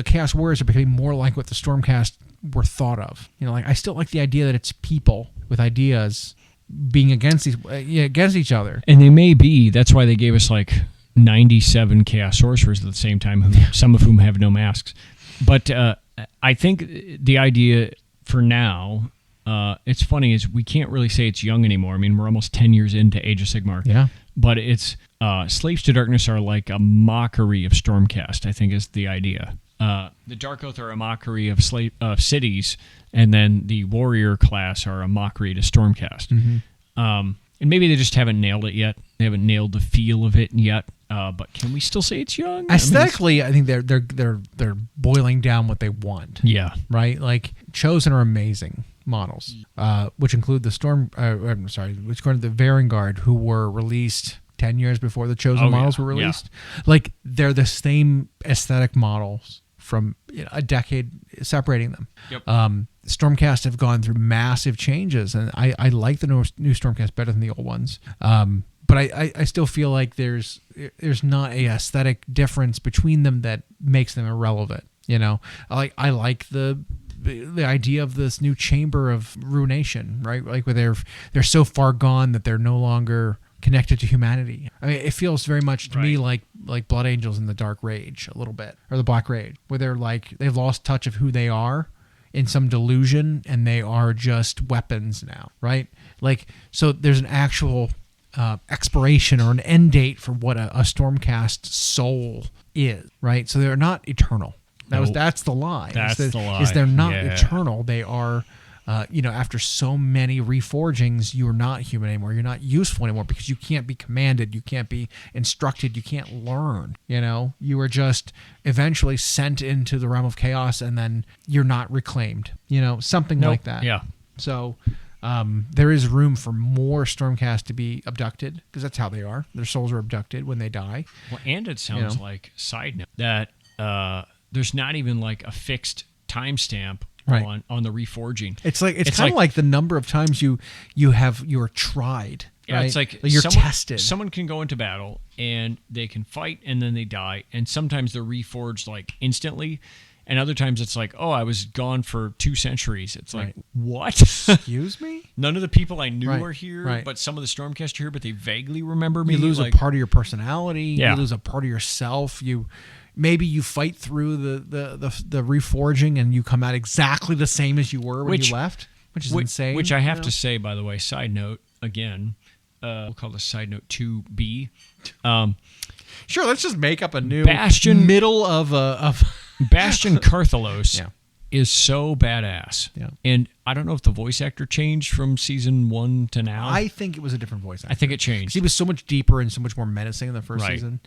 Chaos Warriors are becoming more like what the Stormcast were thought of. I still like the idea that it's people with ideas being against each other. And they may be. That's why they gave us like 97 Chaos Sorcerers at the same time, some of whom have no masks. But I think the idea for now, it's funny, is we can't really say it's young anymore. I mean, we're almost 10 years into Age of Sigmar. Yeah. But it's Slaves to Darkness are like a mockery of Stormcast, I think is the idea. The Dark Oath are a mockery of cities, and then the Warrior class are a mockery to Stormcast. Mm-hmm. And maybe they just haven't nailed it yet. They haven't nailed the feel of it yet. But can we still say it's young? Aesthetically, I think they're boiling down what they want. Yeah. Right. Like Chosen are amazing models, which include the which include the Varangard, who were released 10 years before the Chosen models were released. Yeah. Like they're the same aesthetic models from a decade separating them. Yep. Stormcast have gone through massive changes, and I like the new Stormcast better than the old ones. But I still feel like there's not a aesthetic difference between them that makes them irrelevant. I like the idea of this new chamber of ruination, right? Like where they're so far gone that they're no longer connected to humanity. I mean, it feels very much to me like Blood Angels in the Dark Rage a little bit, or the Black Rage, where they're like they've lost touch of who they are in some delusion, and they are just weapons now, right? Like, so there's an actual expiration or an end date for what a Stormcast soul is, right? So they're not eternal. That's the lie. That's the lie. Is they're not eternal. They are. After so many reforgings, you're not human anymore. You're not useful anymore because you can't be commanded. You can't be instructed. You can't learn. You are just eventually sent into the realm of chaos, and then you're not reclaimed. Something like that. Yeah. So there is room for more Stormcast to be abducted, because that's how they are. Their souls are abducted when they die. Well, and it sounds like, side note, that there's not even like a fixed timestamp on the reforging. It's kind of like the number of times you're tried. Yeah, right? It's like you're tested. Someone can go into battle and they can fight and then they die, and sometimes they're reforged like instantly. And other times it's like, oh, I was gone for 2 centuries. It's like, what? Excuse me? None of the people I knew are here, but some of the Stormcast are here, but they vaguely remember me. You lose a part of your personality. Yeah. You lose a part of yourself. Maybe you fight through the reforging and you come out exactly the same as you were when you left, which is insane. Which I have to say, by the way, side note, again, we'll call this side note 2B. Sure, let's just make up a new Bastion middle of Bastion Carthalos is so badass. Yeah. And I don't know if the voice actor changed from season 1 to now. I think it was a different voice actor. I think it changed. He was so much deeper and so much more menacing in the first season.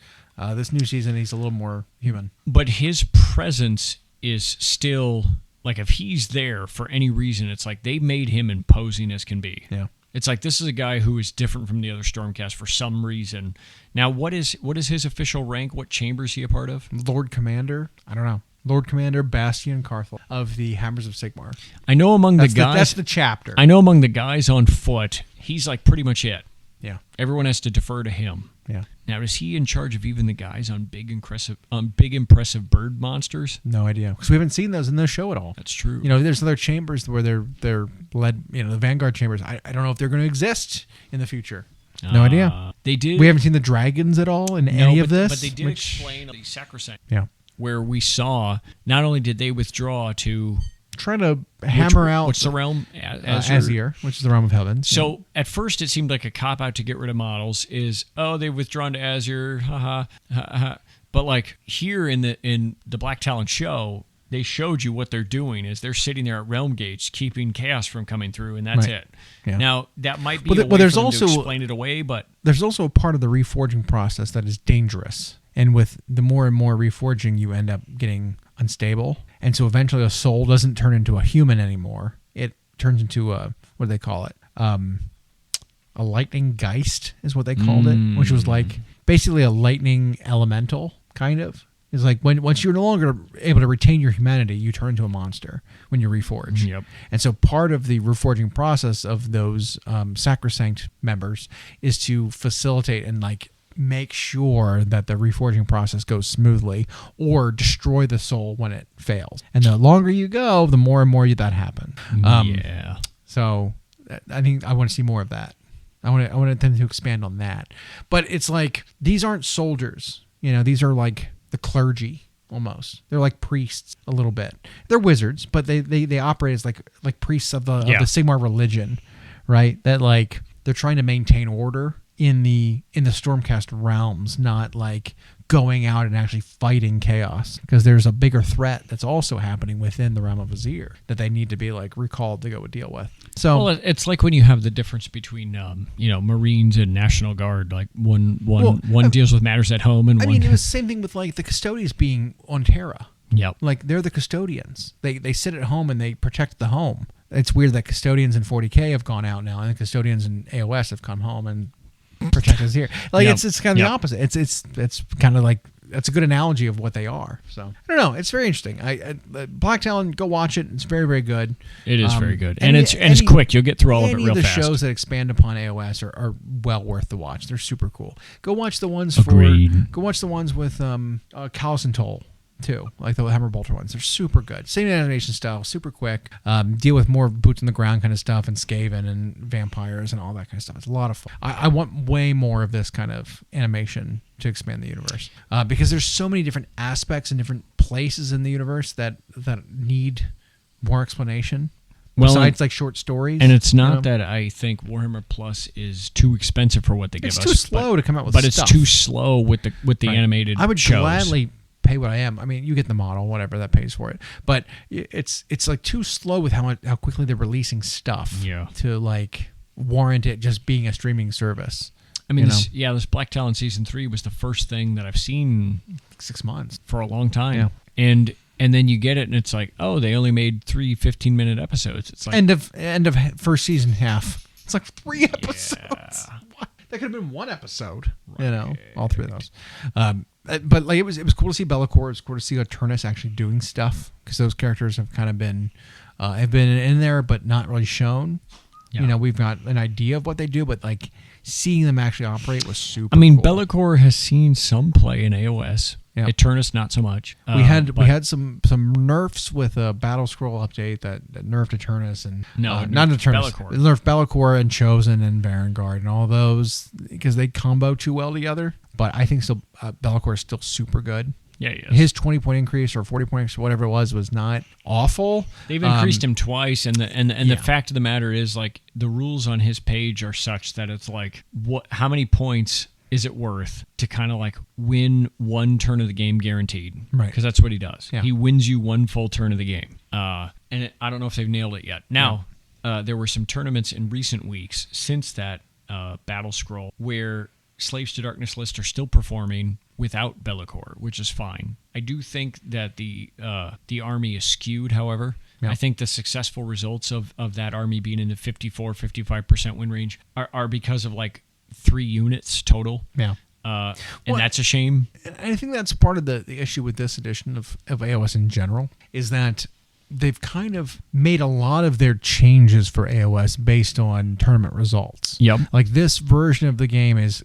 This new season, he's a little more human. But his presence is still, like, if he's there for any reason, it's like they made him imposing as can be. Yeah. It's like this is a guy who is different from the other Stormcast for some reason. Now, what is his official rank? What chamber is he a part of? Lord Commander? I don't know. Lord Commander Bastion Carthel of the Hammers of Sigmar. I know among the guys... That's the chapter. I know among the guys on foot, he's like pretty much it. Yeah. Everyone has to defer to him. Yeah. Now, is he in charge of even the guys on big impressive bird monsters? No idea, because we haven't seen those in the show at all. That's true. There's other chambers where they're led. The Vanguard chambers. I don't know if they're going to exist in the future. No idea. They did. We haven't seen the dragons at all in any of this. But they did explain the sacrosanct. Yeah. Where we saw not only did they withdraw to trying to hammer out what's the realm Azir, which is the realm of heaven. So at first it seemed like a cop out to get rid of models is they've withdrawn to Azir, haha, ha. But like here in the Black Talon show, they showed you what they're doing is they're sitting there at realm gates keeping chaos from coming through, and that's it. Yeah. Now that might be there's also to explain it away, but there's also a part of the reforging process that is dangerous. And with the more and more reforging, you end up getting unstable. And so eventually a soul doesn't turn into a human anymore. It turns into what do they call it? A lightning geist is what they called it, which was like basically a lightning elemental, kind of. It's like once you're no longer able to retain your humanity, you turn into a monster when you reforge. Yep. And so part of the reforging process of those sacrosanct members is to facilitate and make sure that the reforging process goes smoothly or destroy the soul when it fails. And the longer you go, the more and more that happens. So I think I want to see more of that. I want them to expand on that. But it's like, these aren't soldiers. These are like the clergy almost. They're like priests a little bit. They're wizards, but they operate as like priests of the Sigmar religion, right? That like they're trying to maintain order in the Stormcast realms, not like going out and actually fighting chaos, because there's a bigger threat that's also happening within the realm of Azir that they need to be like recalled to go deal with. So it's like when you have the difference between Marines and National Guard, like one deals with matters at home and it was the same thing with like the custodians being on Terra. Yep. Like they're the custodians. They sit at home and they protect the home. It's weird that custodians in 40K have gone out now, and the custodians in AOS have come home and protect us here. Like it's kind of the opposite. It's kind of like, that's a good analogy of what they are. So I don't know. It's very interesting. Black Talon, go watch it. It's very, very good. It is very good, and it's quick. You'll get through all of it real fast. The shows that expand upon AOS are well worth the watch. They're super cool. Go watch the ones with Callus and Toll too, like the Hammer Bolter ones. They're super good. Same animation style, super quick. Deal with more boots on the ground kind of stuff, and Skaven and vampires and all that kind of stuff. It's a lot of fun. I want way more of this kind of animation to expand the universe, because there's so many different aspects and different places in the universe that need more explanation. Besides like short stories. And it's not that I think Warhammer Plus is too expensive for what they give us. It's too slow to come out with stuff. But it's too slow with the animated shows. I would gladly pay what I am. I mean, you get the model, whatever, that pays for it. But it's like too slow with how quickly they're releasing stuff to like warrant it just being a streaming service. I mean, this Black Talon Season 3 was the first thing that I've seen 6 months for a long time. Yeah. And then you get it, and it's like, oh, they only made 3 15-minute episodes. It's like end of first season half. It's like 3 episodes. Yeah. What? That could have been 1 episode. Right. All 3 of those. But like it was cool to see Bellacore. It was cool to see Eternus actually doing stuff, because those characters have kind of been have been in there but not really shown. Yeah. We've got an idea of what they do, but like seeing them actually operate was super. cool. Be'lakor has seen some play in AOS. Yeah. Eternus not so much. We had some nerfs with a Battle Scroll update that nerfed Eternus and not Eternus. Be'lakor. It nerfed Be'lakor and Chosen and Vanguard and all those because they combo too well together. But I think still Be'lakor is still super good. Yeah, he is. His 20-point increase or 40-point increase, whatever it was not awful. They've increased him twice, and the fact of the matter is, like, the rules on his page are such that it's like, how many points is it worth to kind of like win one turn of the game guaranteed? Right. Because that's what he does. Yeah. He wins you one full turn of the game. I don't know if they've nailed it yet. Now, there were some tournaments in recent weeks since that Battle Scroll where Slaves to Darkness lists are still performing without Be'lakor, which is fine. I do think that the army is skewed, however. Yeah. I think the successful results of that army being in the 54-55% win range are because of like 3 units total. Yeah. And that's a shame. I think that's part of the issue with this edition of AOS in general, is that they've kind of made a lot of their changes for AOS based on tournament results. Yep. Like this version of the game is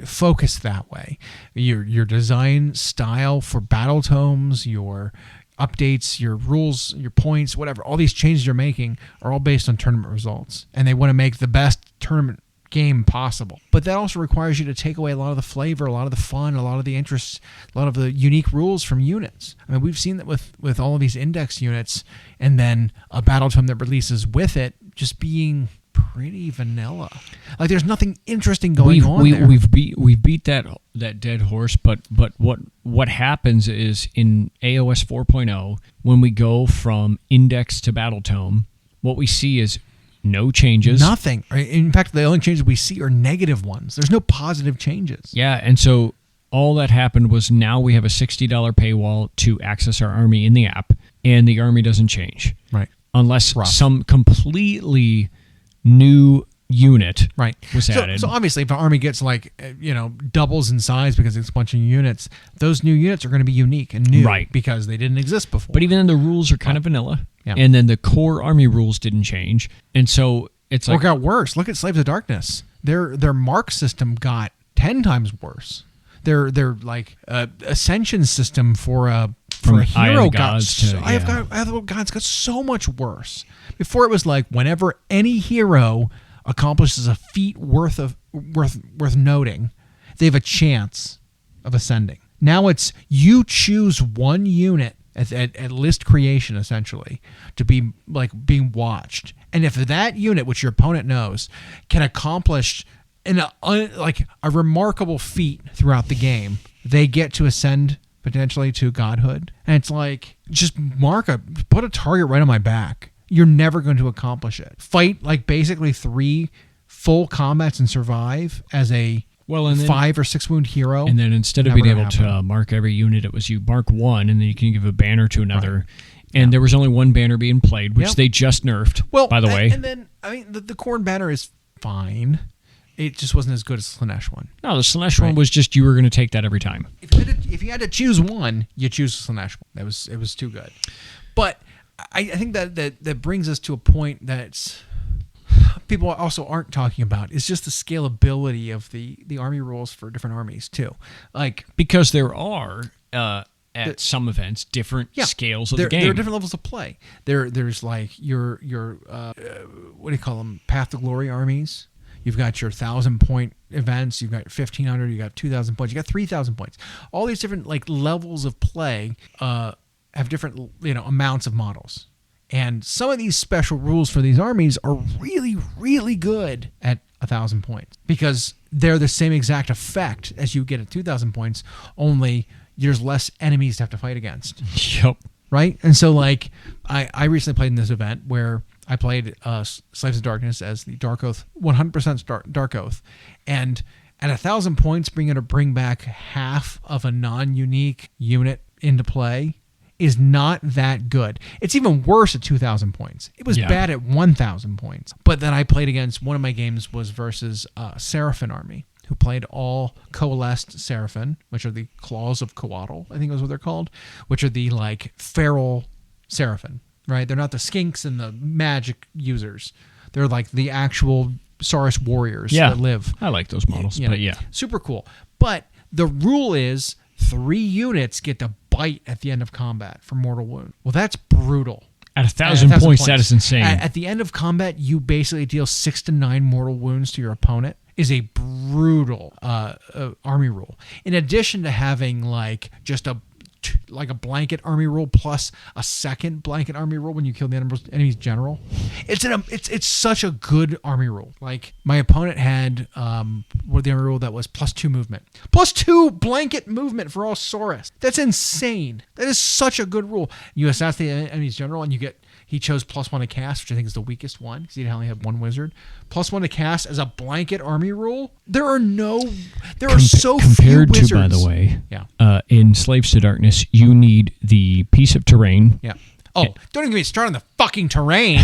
focused that way. Your design style for Battletomes, your updates, your rules, your points, whatever, all these changes you're making are all based on tournament results. And they want to make the best tournament game possible. But that also requires you to take away a lot of the flavor, a lot of the fun, a lot of the interest, a lot of the unique rules from units. I mean, we've seen that with all of these index units, and then a Battletome that releases with it just being pretty vanilla. Like there's nothing interesting going on there. We've beat that dead horse, but what happens is in AOS 4.0, when we go from index to Battletome, what we see is no changes. Nothing. In fact, the only changes we see are negative ones. There's no positive changes. Yeah, and so all that happened was now we have a $60 paywall to access our army in the app, and the army doesn't change. Right. Unless some completely new unit was added. So obviously, if an army gets doubles in size because it's a bunch of units, those new units are going to be unique and new, because they didn't exist before. But even then, the rules are kind of vanilla. Yeah. And then the core army rules didn't change. And so it's like... It got worse. Look at Slaves of Darkness. Their mark system got 10 times worse. Their ascension system for a hero got so much worse. Before it was like whenever any hero accomplishes a feat worth noting, they have a chance of ascending. Now it's you choose one unit at list creation, essentially, to be like being watched. And if that unit, which your opponent knows, can accomplish a remarkable feat throughout the game, they get to ascend potentially to godhood. And it's like, just put a target right on my back. You're never going to accomplish it. Fight like basically 3 full combats and survive as a 5 or 6 wound hero. And then instead of being able to mark every unit, it was you mark one, and then you can give a banner to another. Right. And there was only one banner being played, which they just nerfed, by the way. And then, the Khorne banner is fine. It just wasn't as good as the Slaanesh one. No, the Slaanesh one was just you were going to take that every time. If you had to choose one, you choose the Slaanesh one. It was too good. But I think that brings us to a point that's... people also aren't talking about is just the scalability of the army rules for different armies too. Like, because there are at some events different scales of the game. There are different levels of play. There's like your what do you call them? Path to Glory armies. You've got your 1,000-point events. You've got 1,500. You got 2,000 points. You got 3,000 points. All these different like levels of play have different amounts of models. And some of these special rules for these armies are really, really good at 1,000 points because they're the same exact effect as you get at 2,000 points, only there's less enemies to have to fight against. Yep. Right? And so, like, I recently played in this event where I played Slaves of Darkness as the Dark Oath, 100% Dark Oath. And at 1,000 points, bring back half of a non-unique unit into play is not that good. It's even worse at 2,000 points. It was bad at 1,000 points. But then I played against, one of my games was versus Seraphim army, who played all coalesced Seraphim, which are the Claws of Coatl, I think is what they're called, which are the like feral Seraphim. right? They're not the skinks and the magic users. They're like the actual Saurus warriors that live. I like those models, but yeah. Super cool. But the rule is 3 units get to bite at the end of combat for mortal wound. Well, that's brutal. At 1,000 points, that is insane. At the end of combat, you basically deal 6 to 9 mortal wounds to your opponent. Is a brutal army rule. In addition to having like just a blanket army rule plus a second blanket army rule when you kill the enemy's general, it's such a good army rule. Like my opponent had the army rule that was +2 movement, +2 blanket movement for all Saurus. That's insane. That is such a good rule. You assassinate the enemy's general and he chose +1 to cast, which I think is the weakest one because he only had 1 wizard. +1 to cast as a blanket army rule. There are so few wizards. Compared to, by the way, in Slaves to Darkness, you need the piece of terrain. Yeah. Oh, don't even get me started on the fucking terrain.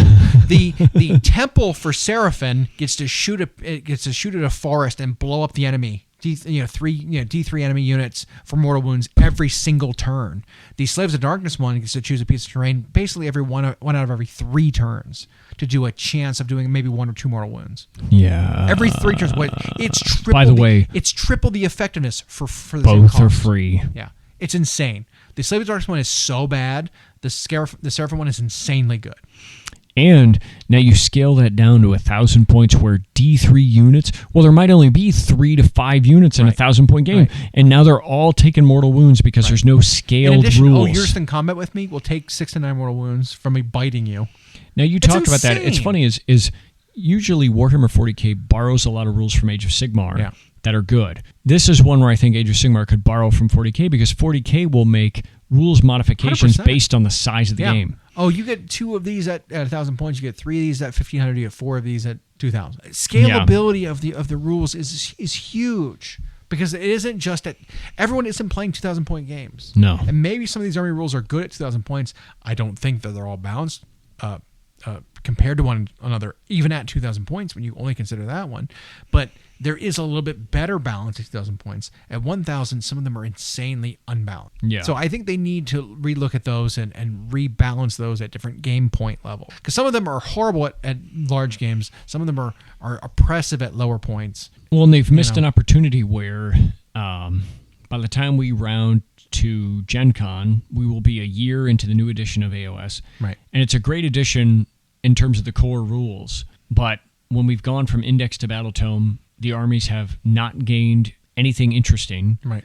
The temple for Seraphim gets to shoot at a forest and blow up the enemy. D3 enemy units for mortal wounds every single turn. The Slaves of Darkness one gets to choose a piece of terrain basically every one out of every 3 turns to do a chance of doing maybe 1 or 2 mortal wounds. Yeah. Every 3 turns. It's triple. By the way, it's triple the effectiveness for the both same cost. are free. Yeah, it's insane. The Slaves of Darkness one is so bad. The Seraphim one is insanely good. And now you scale that down to 1,000 points where D3 units, well, there might only be 3 to 5 units in a 1,000-point game. Right. And now they're all taking mortal wounds because there's no scaled rules. You're just in combat with me, we'll take 6 to 9 mortal wounds from me biting you. Now you talked about that. It's funny is usually Warhammer 40K borrows a lot of rules from Age of Sigmar that are good. This is one where I think Age of Sigmar could borrow from 40K because 40K will make rules modifications 100%. Based on the size of the game. Oh, you get 2 of these at 1,000 points. You get 3 of these at 1,500. You get 4 of these at 2,000. Scalability of the rules is huge because it isn't just everyone isn't playing 2,000 point games. No, and maybe some of these army rules are good at 2,000 points. I don't think that they're all balanced compared to one another, even at 2,000 points when you only consider that one. But there is a little bit better balance at 2,000 points. At 1,000, some of them are insanely unbalanced. Yeah. So I think they need to relook at those and rebalance those at different game point level. Because some of them are horrible at large games. Some of them are oppressive at lower points. Well, and they've missed an opportunity where by the time we round to Gen Con, we will be a year into the new edition of AOS. Right. And it's a great edition in terms of the core rules. But when we've gone from Index to Battletome, the armies have not gained anything interesting, right?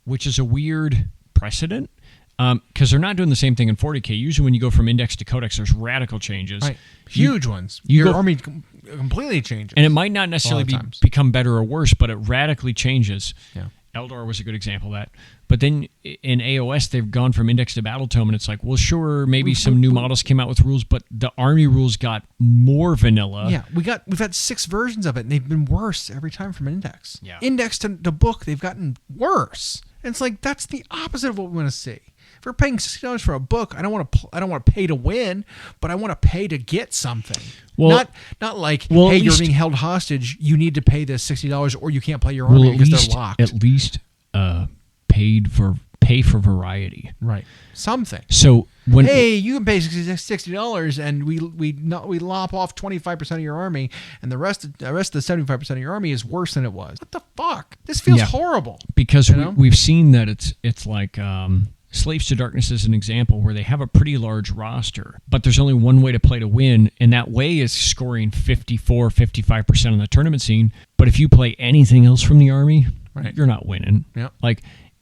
Which is a weird precedent because they're not doing the same thing in 40K. Usually when you go from Index to Codex, there's radical changes. Right. Huge ones. Your army completely changes. And it might not necessarily become better or worse, but it radically changes. Yeah. Eldar was a good example of that. But then in AOS, they've gone from Index to Battletome, and it's like, well, sure, maybe some new models came out with rules, but the army rules got more vanilla. Yeah, we've had 6 versions of it, and they've been worse every time from Index. Yeah. Index to book, they've gotten worse. And it's like that's the opposite of what we want to see. If we're paying $60 for a book, I don't want to pay to win, but I want to pay to get something. Well, not like, hey, you're being held hostage. You need to pay this $60, or you can't play your army because they're locked. At least pay for variety, right? Something. So you can pay $60, and we lop off 25% of your army, and the rest of the 75% of your army is worse than it was. What the fuck? This feels horrible. Because we've seen that it's like. Slaves to Darkness is an example where they have a pretty large roster, but there's only one way to play to win, and that way is scoring 54, 55% on the tournament scene. But if you play anything else from the army, you're not winning. Yeah.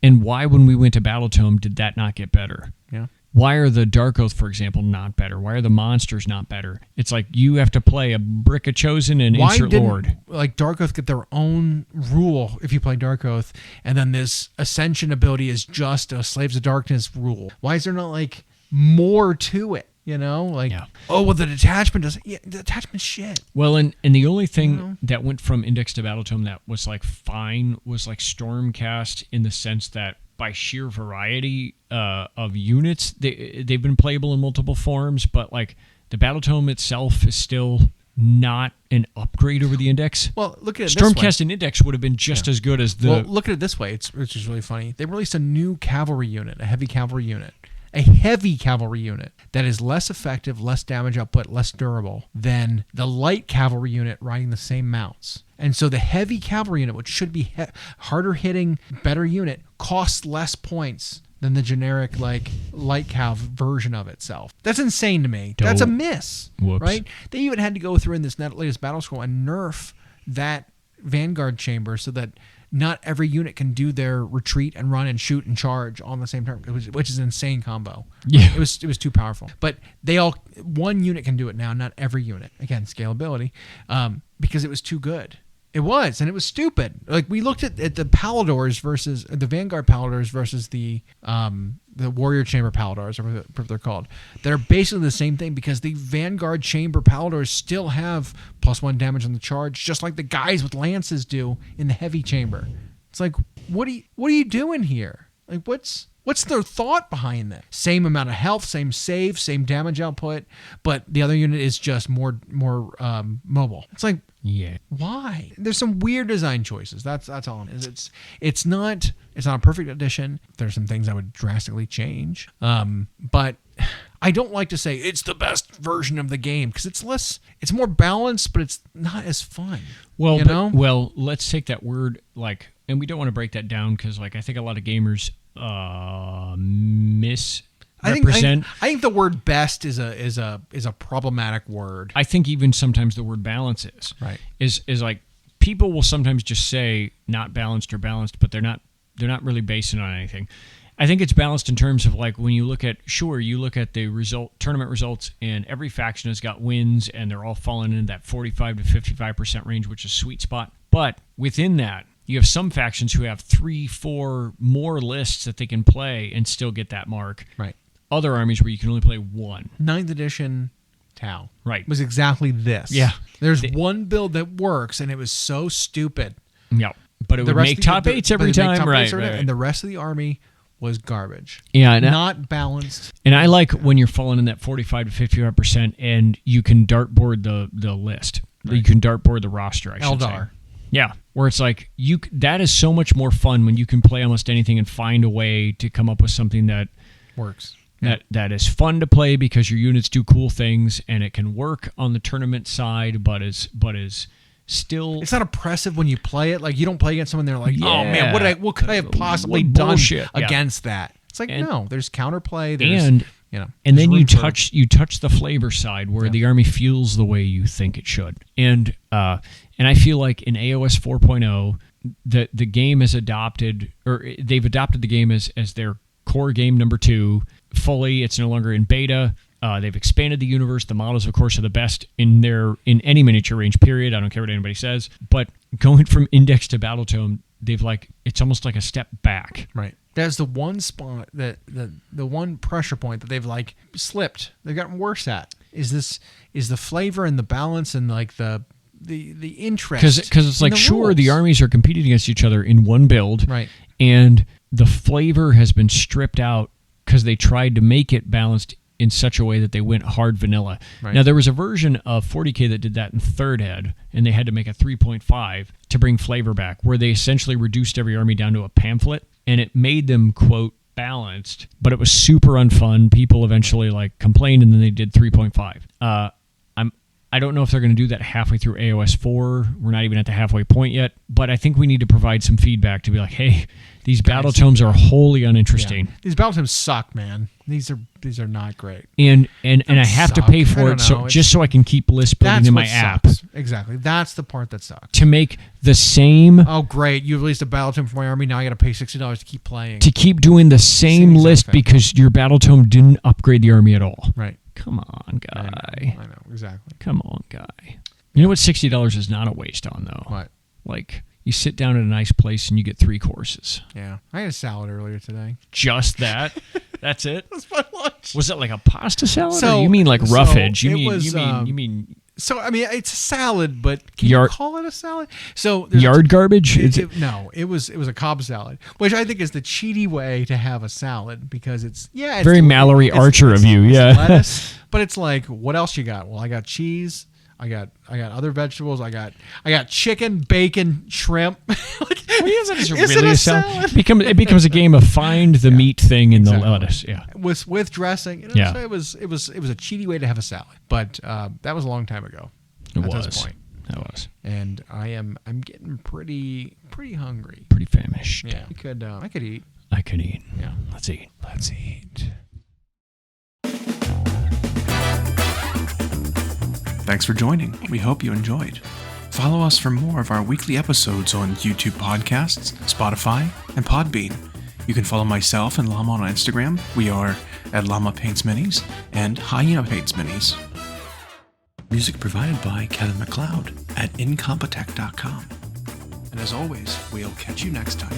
And why, when we went to Battletome, did that not get better? Yeah. Why are the Dark Oath, for example, not better? Why are the monsters not better? It's like you have to play a Brick of Chosen and Insert Lord. Dark Oath get their own rule if you play Dark Oath, and then this Ascension ability is just a Slaves of Darkness rule. Why is there not more to it? The detachment doesn't. Yeah, the detachment's shit. Well, and the only thing that went from Index to Battletome that was fine was Stormcast in the sense that by sheer variety of units, they've been playable in multiple forms, but the Battletome itself is still not an upgrade over the Index. Well, look at it Stormcast and Index would have been just as good as the... Well, look at it this way, which is really funny. They released a new cavalry unit, a heavy cavalry unit, a heavy cavalry unit that is less effective, less damage output, less durable than the light cavalry unit riding the same mounts. And so the heavy cavalry unit, which should be harder hitting, better unit, costs less points than the generic like light cav version of itself. That's insane to me. That's a miss. Whoops. Right? They even had to go through in this latest battle scroll and nerf that Vanguard chamber so that not every unit can do their retreat and run and shoot and charge all in the same turn, which is an insane combo. Yeah. It was too powerful. But one unit can do it now, not every unit. Again, scalability, because it was too good. It was, and it was stupid. Like, we looked at the Paladors versus the Vanguard Paladors versus the Warrior Chamber Paladors, or whatever they're called. They're basically the same thing because the Vanguard Chamber Paladors still have +1 damage on the charge, just like the guys with lances do in the Heavy Chamber. It's like, what are you doing here? Like, what's their thought behind that? Same amount of health, same save, same damage output, but the other unit is just more mobile. It's like, yeah, why? There's some weird design choices. That's all it is. It's not a perfect addition. There's some things I would drastically change. But I don't like to say it's the best version of the game because it's more balanced, but it's not as fun. Well, well, let's take that word and we don't want to break that down because I think a lot of gamers misrepresent. I think the word best is a problematic word. I think even sometimes the word balance is like people will sometimes just say not balanced or balanced, but they're not really basing it on anything. I think it's balanced in terms of when you look at the tournament results, and every faction has got wins, and they're all falling in that 45 to 55% range, which is a sweet spot. But within that, you have some factions who have 3-4 more lists that they can play and still get that mark. Right. Other armies where you can only play one. 9th edition Tau. Right. Was exactly this. Yeah. There's one build that works, and it was so stupid. Yeah. But it would make top 8s every time. Right. And the rest of the army was garbage. Yeah. Not balanced. And I like when you're falling in that 45 to 55% and you can dartboard the list. Right. You can dartboard the roster, I should say. Eldar. Yeah, where it's that is so much more fun when you can play almost anything and find a way to come up with something that works. That is fun to play because your units do cool things and it can work on the tournament side, but is still. It's not oppressive when you play it. Like, you don't play against someone. They're like, oh man, what could I have possibly done against that? It's like, no, there's counterplay. And then you touch the flavor side where the army feels the way you think it should. And I feel like in AOS 4.0, the game has adopted, or they've adopted the game as their core game number 2 fully. It's no longer in beta. They've expanded the universe. The models, of course, are the best in any miniature range, period. I don't care what anybody says. But going from Index to Battletome, they've it's almost like a step back. Right. That's the one spot the one pressure point that they've slipped. They've gotten worse at. Is the flavor and the balance and the interest. Because it's sure, the armies are competing against each other in one build. Right. And the flavor has been stripped out because they tried to make it balanced in such a way that they went hard vanilla. Right. Now, there was a version of 40K that did that in 3rd Ed, and they had to make a 3.5 to bring flavor back, where they essentially reduced every army down to a pamphlet, and it made them, quote, balanced, but it was super unfun. People eventually complained, and then they did 3.5. I don't know if they're going to do that halfway through AOS 4. We're not even at the halfway point yet, but I think we need to provide some feedback to be like, hey, these Battletomes are wholly uninteresting. Yeah. These Battletomes suck, man. These are not great. And I have to pay for it just so I can keep list building in my app. Exactly. That's the part that sucks. To make the same... Oh, great. You released a Battletome for my army. Now I got to pay $60 to keep playing. To keep doing the same list because your Battletome didn't upgrade the army at all. Right. Come on, guy. I know, exactly. Come on, guy. You know what $60 is not a waste on, though? What? You sit down at a nice place and you get 3 courses. Yeah. I had a salad earlier today. Just that? That's it? That's my lunch. Was it like a pasta salad? Or you mean roughage? You mean... So, I mean, it's a salad, but can you call it a salad? So yard garbage? No, it was a Cobb salad, which I think is the cheaty way to have a salad because it's very Mallory Archer of you, yeah. Lettuce, but it's what else you got? Well, I got cheese, I got other vegetables. I got chicken, bacon, shrimp. Is it a salad? It becomes a game of find the meat thing in the lettuce. Yeah, with dressing. So it was a cheaty way to have a salad, but that was a long time ago. At this point. That was. And I'm getting pretty hungry. Pretty famished. Yeah. I could eat. I could eat. Yeah. Let's eat. Thanks for joining. We hope you enjoyed. Follow us for more of our weekly episodes on YouTube Podcasts, Spotify, and Podbean. You can follow myself and Llama on Instagram. We are at Llama Paints Minis and Hyena Paints Minis. Music provided by Kevin MacLeod at incompetech.com. And as always, we'll catch you next time.